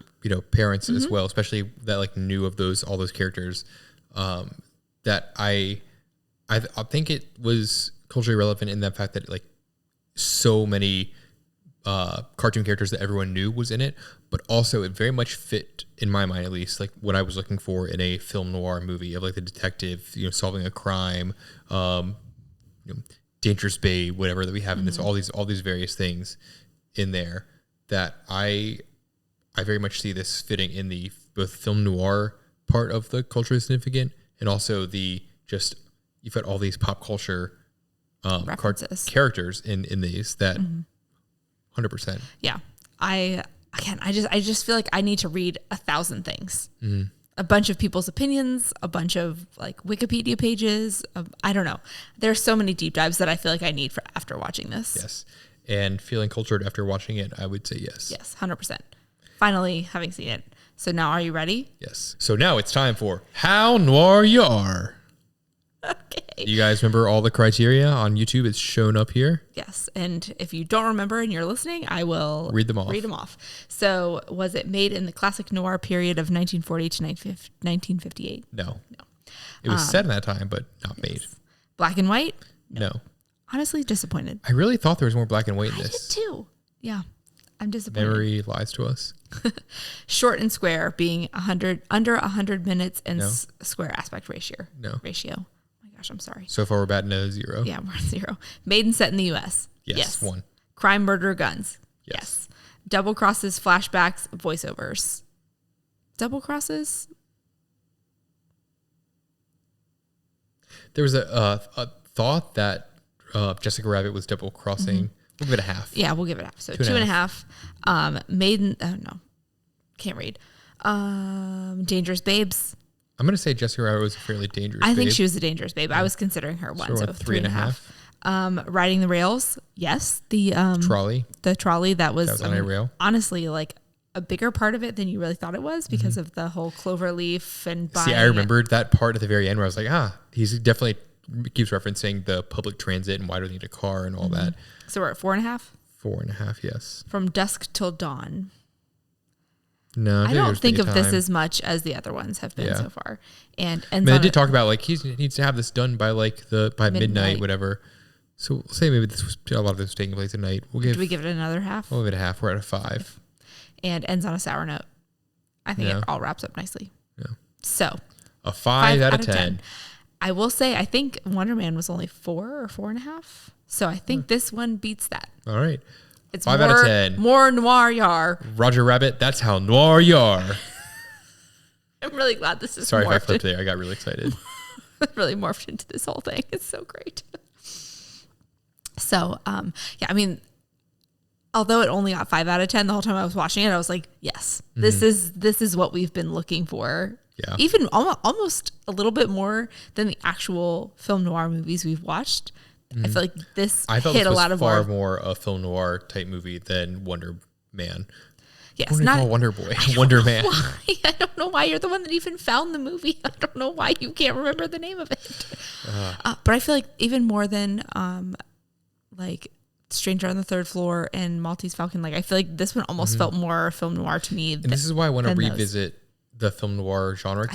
parents as well, especially that like knew of all those characters. That I think it was culturally relevant in that fact that like so many cartoon characters that everyone knew was in it, but also it very much fit, in my mind at least, like what I was looking for in a film noir movie of like the detective, solving a crime, Dangerous Bay, whatever that we have in this, all these various things in there that I very much see this fitting in the both film noir part of the culturally significant and also the just you've got all these pop culture characters in these that 100%. Yeah. I just feel like I need to read 1,000 things. A bunch of people's opinions, a bunch of like Wikipedia pages. I don't know. There's so many deep dives that I feel like I need for after watching this. Yes. And feeling cultured after watching it, I would say yes. Yes, 100%. Finally having seen it. So now are you ready? Yes. So now it's time for How Noir You Are. Okay. You guys remember all the criteria on YouTube? It's shown up here. Yes. And if you don't remember and you're listening, I will read them off. So was it made in the classic noir period of 1940 to 1958? No. It was set in that time, but not made. Black and white? No. Honestly, disappointed. I really thought there was more black and white in this. I did too. Yeah. I'm disappointed. Memory lies to us. Short and square being under 100 minutes and square aspect ratio. No. Ratio. Oh my gosh, I'm sorry. So far we're batting a 0. Yeah, we're at 0. Made and set in the U.S. Yes. 1. Crime, murder, guns. Yes. Double crosses, flashbacks, voiceovers. Double crosses? There was a thought that Jessica Rabbit was double crossing. We'll give it a half. Yeah, we'll give it a half. So 2.5. Maiden. Oh no, can't read. Dangerous Babes. I'm gonna say Jessica Rabbit was a fairly dangerous. I think she was a dangerous babe. I was considering her one, so 3.5. Riding the rails. Yes, the trolley. The trolley that was on a rail. Honestly, like a bigger part of it than you really thought it was because of the whole cloverleaf and buying. See, I remembered that part at the very end where I was like, he's definitely keeps referencing the public transit and why do they need a car and all that. So we're at 4.5? 4.5, yes. From dusk till dawn. No, I don't think of this as much as the other ones have been so far. And they did talk about like he needs to have this done by like by midnight, whatever. So we'll say maybe this was a lot of this was taking place at night. Do we give it another half? We'll give it a half. We're at a 5. And ends on a sour note. I think it all wraps up nicely. Yeah. So a 5 out of 10. I will say I think Wonder Man was only 4 or 4.5. So I think this one beats that. All right. It's 5 out of 10. More noir yar. Roger Rabbit, that's how noir yar. I'm really glad this is Sorry if I flipped there. I got really excited. Really morphed into this whole thing. It's so great. So, I mean, although it only got 5 out of 10 the whole time I was watching it, I was like, yes, this is what we've been looking for. Yeah. Even almost a little bit more than the actual film noir movies we've watched. I feel like this hit a lot of far more a film noir type movie than Wonder Man. Yes, not Wonder Boy, Wonder Man. I don't know why you're the one that even found the movie. I don't know why you can't remember the name of it. But I feel like even more than like Stranger on the Third Floor and Maltese Falcon, like I feel like this one almost felt more film noir to me. And this is why I want to revisit the film noir genre.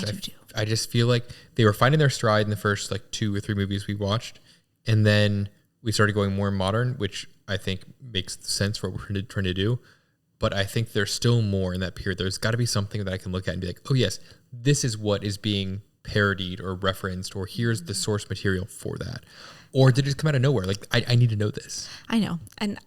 I just feel like they were finding their stride in the first like 2 or 3 movies we watched. And then we started going more modern, which I think makes sense for what we're trying to do. But I think there's still more in that period. There's got to be something that I can look at and be like, oh, yes, this is what is being parodied or referenced, or here's the source material for that. Or did it just come out of nowhere? Like, I need to know this. I know. And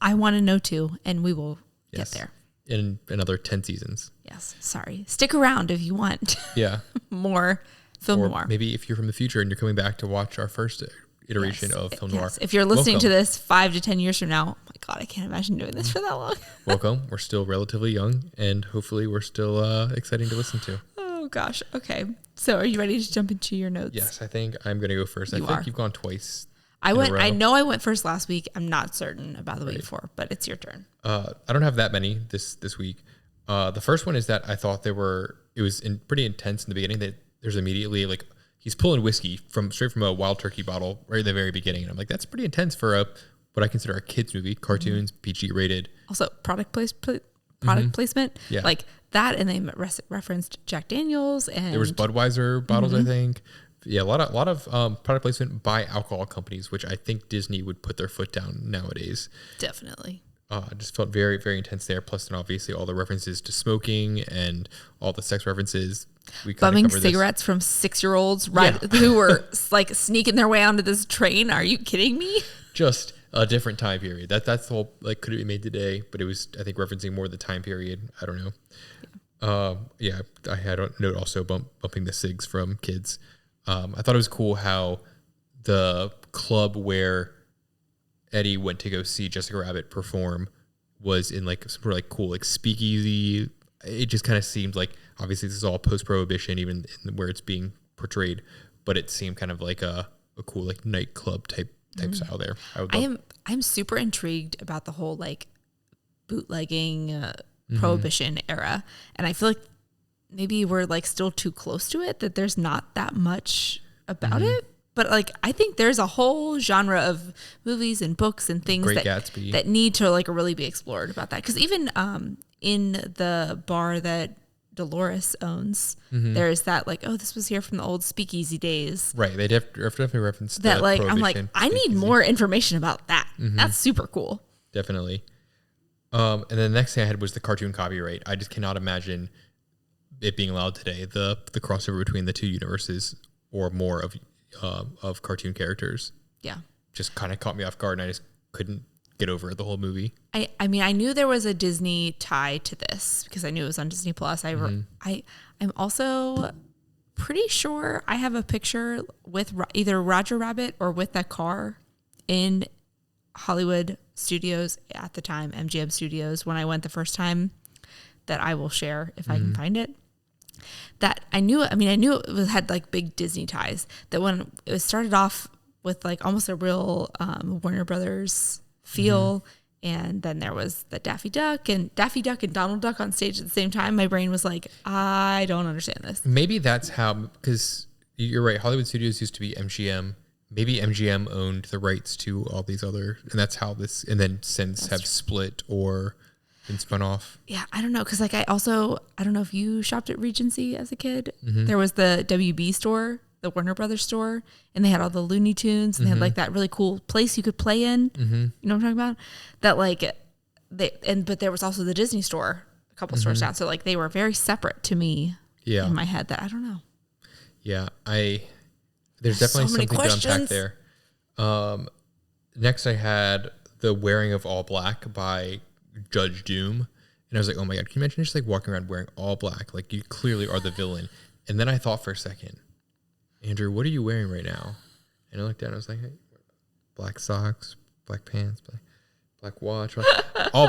I want to know too. And we will get there. In another 10 seasons. Yes. Sorry. Stick around if you want. Yeah. More film noir. Maybe if you're from the future and you're coming back to watch our first iteration of film noir. If you're listening to this 5 to 10 years from now, oh my God, I can't imagine doing this for that long. Welcome. We're still relatively young, and hopefully we're still exciting to listen to. Oh gosh. Okay. So are you ready to jump into your notes? Yes, I think I'm going to go first. I think you've gone twice. I know I went first last week. I'm not certain about the week before, but it's your turn. I don't have that many this week. The first one is that I thought it was pretty intense in the beginning. That there's immediately like he's pulling whiskey straight from a Wild Turkey bottle right at the very beginning, and I'm like, that's pretty intense for what I consider a kids movie, cartoons, PG rated. Also, product placement, yeah, like that, and they referenced Jack Daniels, and there was Budweiser bottles, I think. Yeah, a lot of product placement by alcohol companies, which I think Disney would put their foot down nowadays. Definitely. It just felt very, very intense there. Plus, then obviously all the references to smoking and all the sex references. Bumming cigarettes from 6-year-olds who were like sneaking their way onto this train. Are you kidding me? Just a different time period. That's the whole, like, could it be made today? But it was, I think, referencing more the time period. I don't know. Yeah. I had a note also bumping the cigs from kids. I thought it was cool how the club where Eddie went to go see Jessica Rabbit perform was in like some like cool like speakeasy. It just kind of seemed like, obviously this is all post-prohibition, even where it's being portrayed, but it seemed kind of like a cool like nightclub type style there. I'm super intrigued about the whole like bootlegging prohibition era, and I feel like maybe we're like still too close to it, that there's not that much about it. But like, I think there's a whole genre of movies and books and things that need to like really be explored about that. Because even in the bar that Dolores owns, there's that like, oh, this was here from the old speakeasy days. Right. They definitely reference that. Like, I'm like, I need more information about that. That's super cool. Definitely. And then the next thing I had was the cartoon copyright. I just cannot imagine it being allowed today. The crossover between the two universes or more of cartoon characters. Yeah. Just kind of caught me off guard, and I just couldn't get over the whole movie. I mean, I knew there was a Disney tie to this because I knew it was on Disney Plus. I'm also pretty sure I have a picture with either Roger Rabbit or with that car in Hollywood Studios at the time, MGM Studios, when I went the first time, that I will share if I can find it. That I knew it had like big Disney ties. That when it started off with like almost a real Warner Brothers feel, and then there was the Daffy Duck and Donald Duck on stage at the same time. My brain was like, I don't understand this. Maybe that's how, because you're right, Hollywood Studios used to be MGM. Maybe MGM owned the rights to all these other, and that's how this, and then since have split or been spun off. Yeah, I don't know, because like I don't know if you shopped at Regency as a kid. There was the WB store, the Warner Brothers store, and they had all the Looney Tunes, and they had like that really cool place you could play in. You know what I'm talking about? That like but there was also the Disney store, a couple stores down. So like they were very separate to me in my head. That I don't know. Yeah, there's definitely something to unpack there. Next, I had The Wearing of All Black by Judge Doom. And I was like, oh my God, can you imagine just like walking around wearing all black? Like you clearly are the villain. And then I thought for a second, Andrew, what are you wearing right now? And I looked down and I was like, hey, black socks, black pants, black watch, all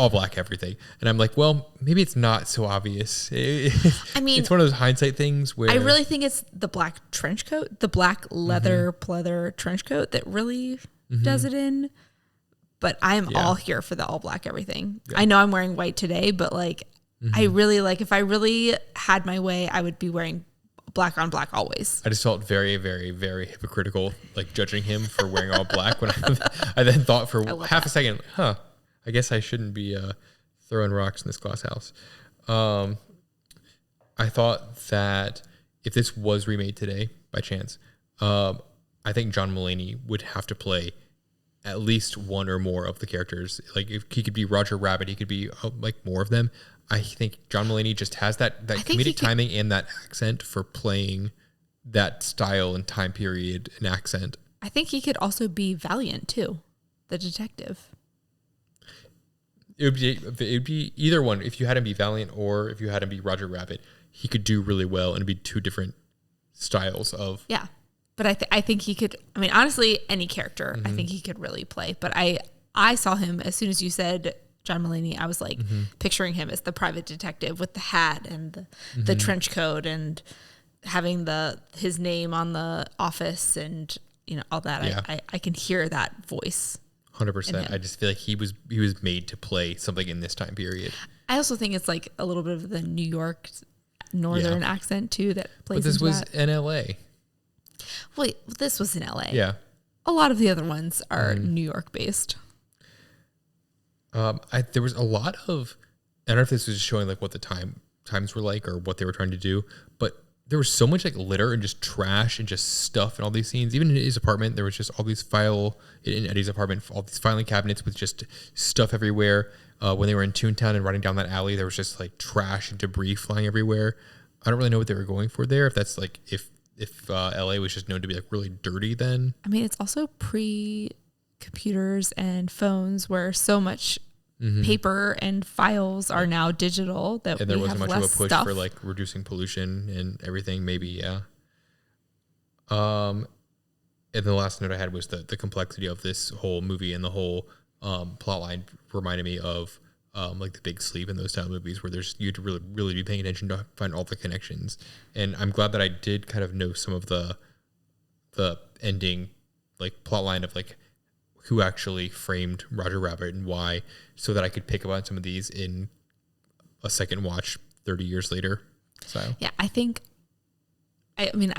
black everything. And I'm like, well, maybe it's not so obvious. I mean, it's one of those hindsight things where I really think it's the black trench coat, the black leather pleather trench coat that really does it in. But I'm all here for the all black everything. Yeah. I know I'm wearing white today, but like I really like, if I really had my way, I would be wearing black on black always. I just felt very, very, very hypocritical, like judging him for wearing all black when I then thought for half a second, I guess I shouldn't be throwing rocks in this glass house. I thought that if this was remade today by chance, I think John Mulaney would have to play at least one or more of the characters. Like if he could be Roger Rabbit, he could be like more of them. I think John Mulaney just has that comedic timing and that accent for playing that style and time period and accent. I think he could also be Valiant too, the detective. It would be either one. If you had him be Valiant or if you had him be Roger Rabbit, he could do really well, and it'd be two different styles of. Yeah. But I think he could, I mean, honestly, any character, I think he could really play. But I saw him as soon as you said John Mulaney, I was like picturing him as the private detective with the hat and the trench coat and having his name on the office and, you know, all that. Yeah. I can hear that voice. 100%. I just feel like he was made to play something in this time period. I also think it's like a little bit of the New York northern accent too that plays. But this was in LA. Wait, this was in LA. Yeah. A lot of the other ones are New York based. There was a lot of, I don't know if this was showing like what the times were like or what they were trying to do, but there was so much like litter and just trash and just stuff in all these scenes. Even in his apartment, there was just all these in Eddie's apartment, all these filing cabinets with just stuff everywhere. When they were in Toontown and running down that alley, there was just like trash and debris flying everywhere. I don't really know what they were going for there. If that's like, if LA was just known to be like really dirty then. I mean, it's also pre-computers and phones where so much paper and files are now digital that and there wasn't much of a push for like reducing pollution and everything, maybe. Yeah. And the last note I had was the complexity of this whole movie, and the whole plot line reminded me of like The Big Sleep and those style movies where you had to really, really be paying attention to find all the connections. And I'm glad that I did kind of know some of the ending, like plot line of like who actually framed Roger Rabbit and why, so that I could pick up on some of these in a second watch 30 years later. So yeah, I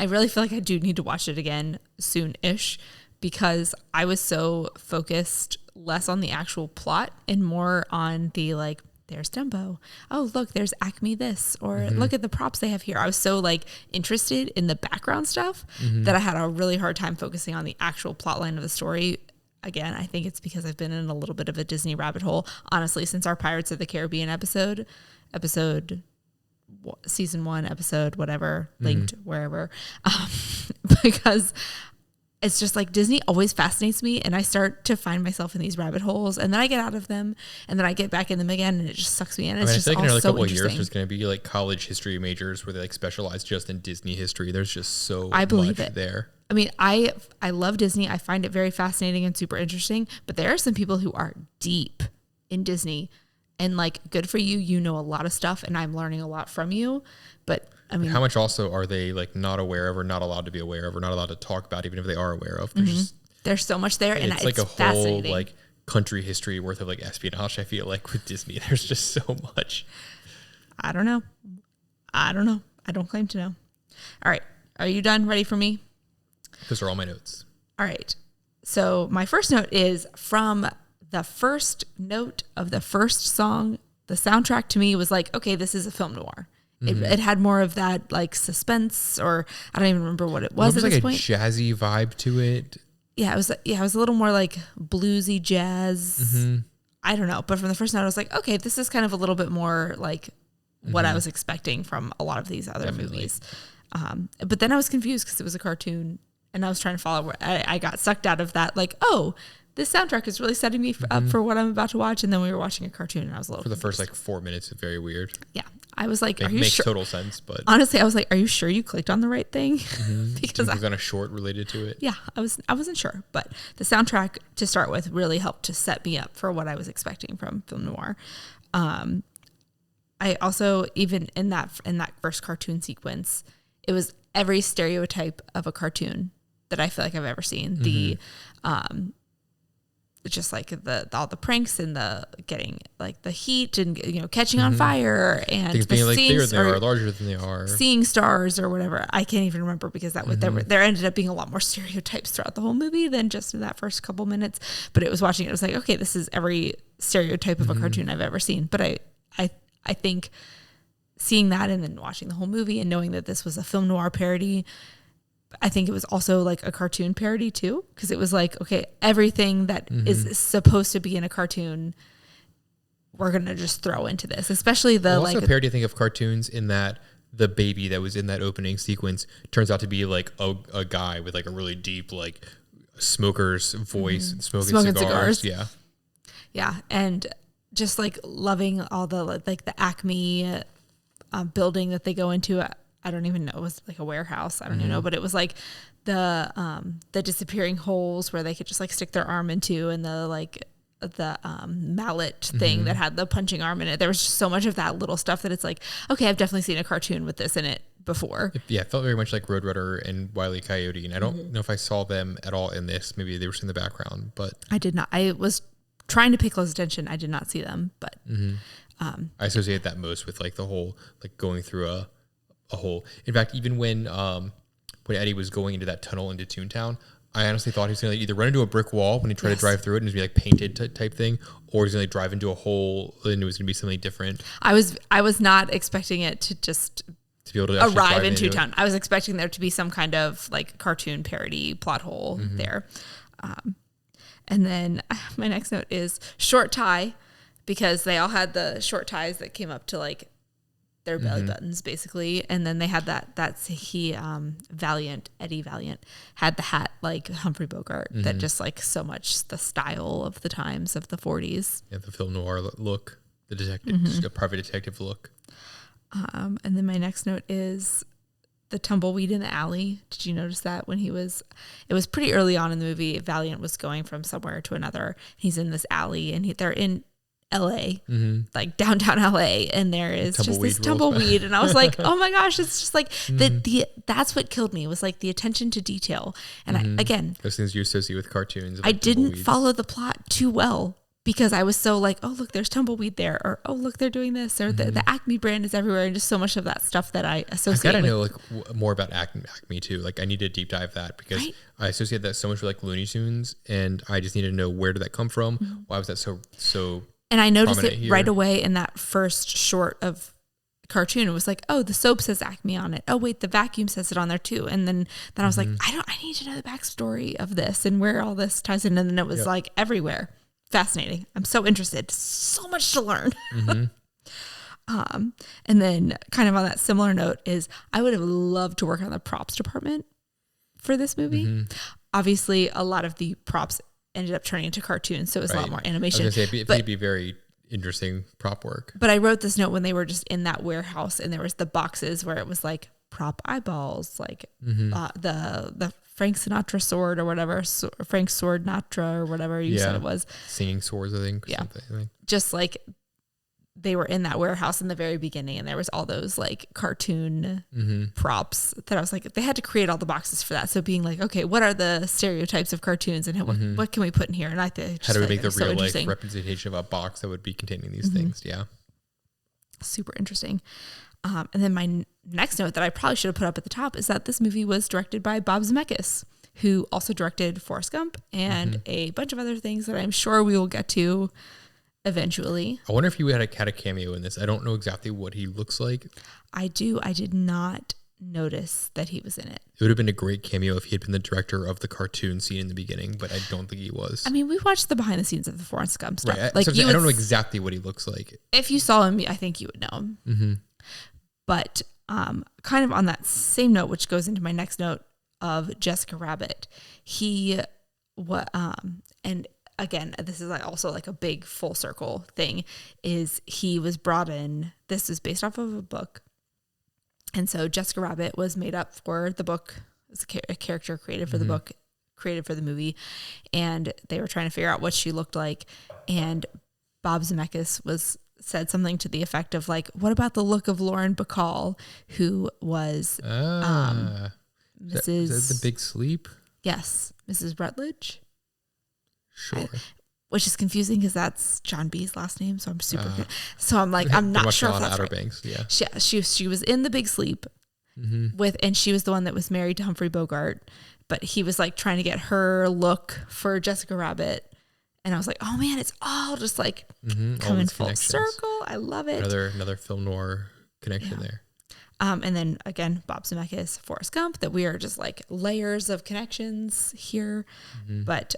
really feel like I do need to watch it again soon-ish, because I was so focused less on the actual plot and more on the like, there's Dumbo. Oh, look, there's Acme this, or look at the props they have here. I was so like interested in the background stuff that I had a really hard time focusing on the actual plot line of the story. again, I think it's because I've been in a little bit of a Disney rabbit hole, honestly, since our Pirates of the Caribbean episode season 1 episode, whatever, linked wherever, because it's just like Disney always fascinates me, and I start to find myself in these rabbit holes, and then I get out of them, and then I get back in them again, and it just sucks me in. It's just I feel like in all another so couple of interesting. years, there's going to be like college history majors where they like specialize just in Disney history. There's just so much there. I mean, I love Disney. I find it very fascinating and super interesting, but there are some people who are deep in Disney, and like, good for you. You know a lot of stuff, and I'm learning a lot from you. But I mean, how much also are they like not aware of, or not allowed to be aware of, or not allowed to talk about, even if they are aware of? There's so much there, and it's like a whole like country history worth of like espionage. I feel like with Disney, there's just so much. I don't know. I don't claim to know. All right, are you done? Ready for me? Those are all my notes. All right. So my first note is from the first note of the first song. The soundtrack to me was like, okay, this is a film noir. It had more of that like suspense, or I don't even remember what it was. It was like a jazzy vibe to it. Yeah, it was a little more like bluesy jazz. I don't know, but from the first note, I was like, okay, this is kind of a little bit more like what I was expecting from a lot of these other movies. But then I was confused because it was a cartoon, and I was trying to follow where I got sucked out of that. Like, oh, this soundtrack is really setting me up for what I'm about to watch. And then we were watching a cartoon, and I was a little for the first like 4 minutes. It's very weird. Yeah, I was like, are you sure? Makes total sense, but honestly, I was like, are you sure you clicked on the right thing? Because I was on a short related to it. Yeah, I wasn't sure, but the soundtrack to start with really helped to set me up for what I was expecting from film noir. I also, even in that first cartoon sequence, it was every stereotype of a cartoon that I feel like I've ever seen. The just like all the pranks and the getting like the heat and catching on fire and things being like bigger than they are, larger than they are, seeing stars or whatever. I can't even remember, because that was there ended up being a lot more stereotypes throughout the whole movie than just in that first couple minutes. But it was watching it was like, okay, this is every stereotype of a cartoon I've ever seen. But I think seeing that and then watching the whole movie and knowing that this was a film noir parody, I think it was also like a cartoon parody too, because it was like, okay, everything that is supposed to be in a cartoon, we're going to just throw into this, especially the also a parody, I think, of cartoons, in that the baby that was in that opening sequence turns out to be like a guy with like a really deep like smoker's voice and smoking cigars. Yeah. Yeah. And just like loving all the like the Acme building that they go into. I don't even know. It was like a warehouse. I don't even know, but it was like the disappearing holes where they could just like stick their arm into, and the mallet thing that had the punching arm in it. There was just so much of that little stuff that it's like, okay, I've definitely seen a cartoon with this in it before. Yeah, it felt very much like Roadrunner and Wile E. Coyote, and I don't know if I saw them at all in this. Maybe they were in the background, but I did not. I was trying to pay close attention. I did not see them, but I associate that most with like the whole like going through a hole. In fact, even when Eddie was going into that tunnel into Toontown, I honestly thought he was going to either run into a brick wall when he tried to drive through it and it was be like painted type thing, or he's going to drive into a hole and it was going to be something different. I was not expecting it to just to be able to arrive in Toontown. I was expecting there to be some kind of like cartoon parody plot hole there. And then my next note is short tie, because they all had the short ties that came up to like their belly buttons basically. And then they had Eddie Valiant had the hat like Humphrey Bogart that just like so much the style of the times of the 40s. Yeah, the film noir look, the detective, just a private detective look. And then my next note is the tumbleweed in the alley. Did you notice that when it was pretty early on in the movie, Valiant was going from somewhere to another. He's in this alley and they're in LA, like downtown LA, and there is just this tumbleweed, and I was like, oh my gosh, it's just like that's what killed me, was like the attention to detail. And again, those things you associate with cartoons. I didn't follow the plot too well, because I was so like, oh look, there's tumbleweed there, or oh look, they're doing this, or the Acme brand is everywhere, and just so much of that stuff that I associate. I gotta know like more about Acme too. Like I need to deep dive that, because I associate that so much with like Looney Tunes, and I just need to know, where did that come from? Why was that so? And I noticed it right away in that first short of cartoon. It was like, oh, the soap says Acme on it. Oh wait, the vacuum says it on there too. And then I was like, I need to know the backstory of this and where all this ties in. And then it was like everywhere. Fascinating. I'm so interested. So much to learn. And then kind of on that similar note is I would have loved to work on the props department for this movie. Obviously, a lot of the props ended up turning into cartoons, so it was a lot more animation. I was going to say, it'd be very interesting prop work. But I wrote this note when they were just in that warehouse, and there was the boxes where it was like prop eyeballs, like the Frank Sinatra sword or whatever, Frank Sword Natra or whatever you said it was. Singing swords, I think. Something, I think. Just like they were in that warehouse in the very beginning, and there was all those like cartoon props that I was like, they had to create all the boxes for that. So being like, okay, what are the stereotypes of cartoons and what can we put in here? And I think how do we make the real life representation of a box that would be containing these things? Yeah. Super interesting. And then my next note that I probably should have put up at the top is that this movie was directed by Bob Zemeckis, who also directed Forrest Gump and a bunch of other things that I'm sure we will get to eventually. I wonder if he had a cameo in this. I don't know exactly what he looks like. I did not notice that he was in it. It would have been a great cameo if he had been the director of the cartoon scene in the beginning, but I don't think he was. I mean, we watched the behind the scenes of the Forrest Gump stuff. Right. Like, I don't know exactly what he looks like. If you saw him, I think you would know him. But kind of on that same note, which goes into my next note of Jessica Rabbit, and again, this is also like a big full circle thing, is he was brought in, this is based off of a book. And so Jessica Rabbit was made up for the book, as a character created for the book, created for the movie. And they were trying to figure out what she looked like. And Bob Zemeckis said something to the effect of like, what about the look of Lauren Bacall, who was Mrs. Is that the Big Sleep? Yes, Mrs. Rutledge. Sure. Which is confusing because that's John B's last name, so I'm super good. So I'm like, I'm not sure if that's Outer right. Banks, yeah. She was in The Big Sleep and she was the one that was married to Humphrey Bogart, but he was like trying to get her look for Jessica Rabbit. And I was like, oh man, it's all just like coming full circle. I love it. Another film noir connection there. And then again, Bob Zemeckis, Forrest Gump, that we are just like layers of connections here. But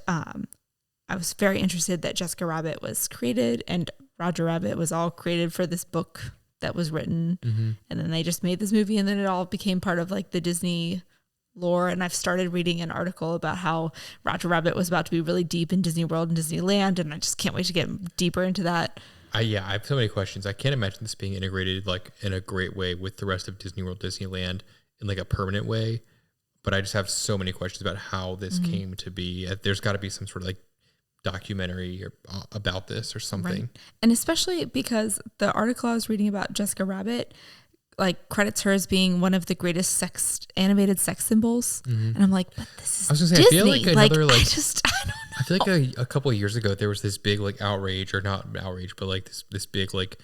I was very interested that Jessica Rabbit was created and Roger Rabbit was all created for this book that was written. And then they just made this movie, and then it all became part of like the Disney lore. And I've started reading an article about how Roger Rabbit was about to be really deep in Disney World and Disneyland, and I just can't wait to get deeper into that. I have so many questions. I can't imagine this being integrated like in a great way with the rest of Disney World, Disneyland in like a permanent way. But I just have so many questions about how this came to be. There's got to be some sort of like documentary about this or something. Right. And especially because the article I was reading about Jessica Rabbit like credits her as being one of the greatest animated sex symbols. And I'm like, but this is, I was gonna say, Disney. I feel like another like, I don't know. I feel like a couple of years ago there was this big like outrage, or not outrage, but like this big like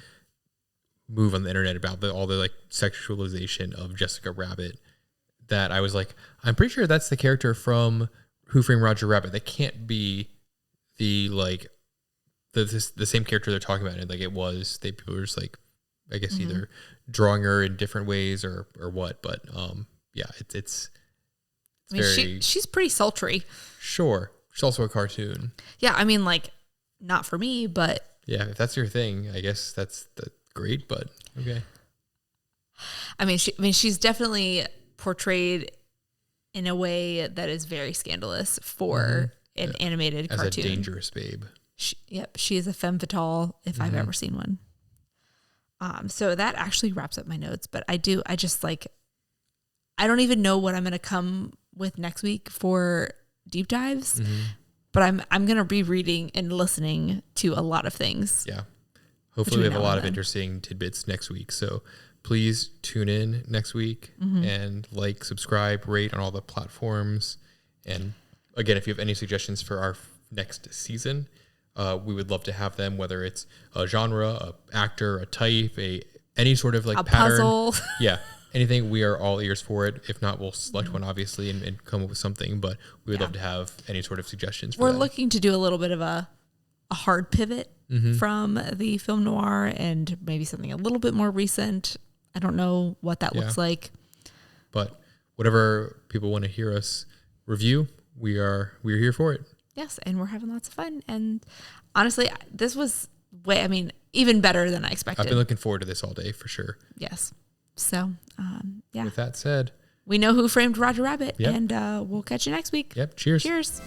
move on the internet about all the like sexualization of Jessica Rabbit, that I was like, I'm pretty sure that's the character from Who Framed Roger Rabbit. That can't be the like the same character they're talking about. And like people were just like, I guess either drawing her in different ways or what, but yeah, it's I mean, she's pretty sultry. Sure. She's also a cartoon. Yeah, I mean, like, not for me, but yeah, if that's your thing, I guess that's great, but okay. I mean, she's definitely portrayed in a way that is very scandalous for an animated cartoon. As a dangerous babe. She is a femme fatale if I've ever seen one. So that actually wraps up my notes, but I just like, I don't even know what I'm going to come with next week for deep dives, but I'm going to be reading and listening to a lot of things. Yeah. Hopefully we have a lot of interesting tidbits next week. So please tune in next week and like, subscribe, rate on all the platforms. And again, if you have any suggestions for our next season, we would love to have them, whether it's a genre, a actor, a type, any sort of like a pattern. Puzzle. Yeah. Anything, we are all ears for it. If not, we'll select one, obviously, and come up with something. But we would love to have any sort of suggestions. We're looking to do a little bit of a hard pivot from the film noir and maybe something a little bit more recent. I don't know what that looks like. But whatever people want to hear us review, we're here for it. Yes, and we're having lots of fun. And honestly, this was even better than I expected. I've been looking forward to this all day for sure. Yes. So, With that said, we know who framed Roger Rabbit, and we'll catch you next week. Yep. Cheers. Cheers.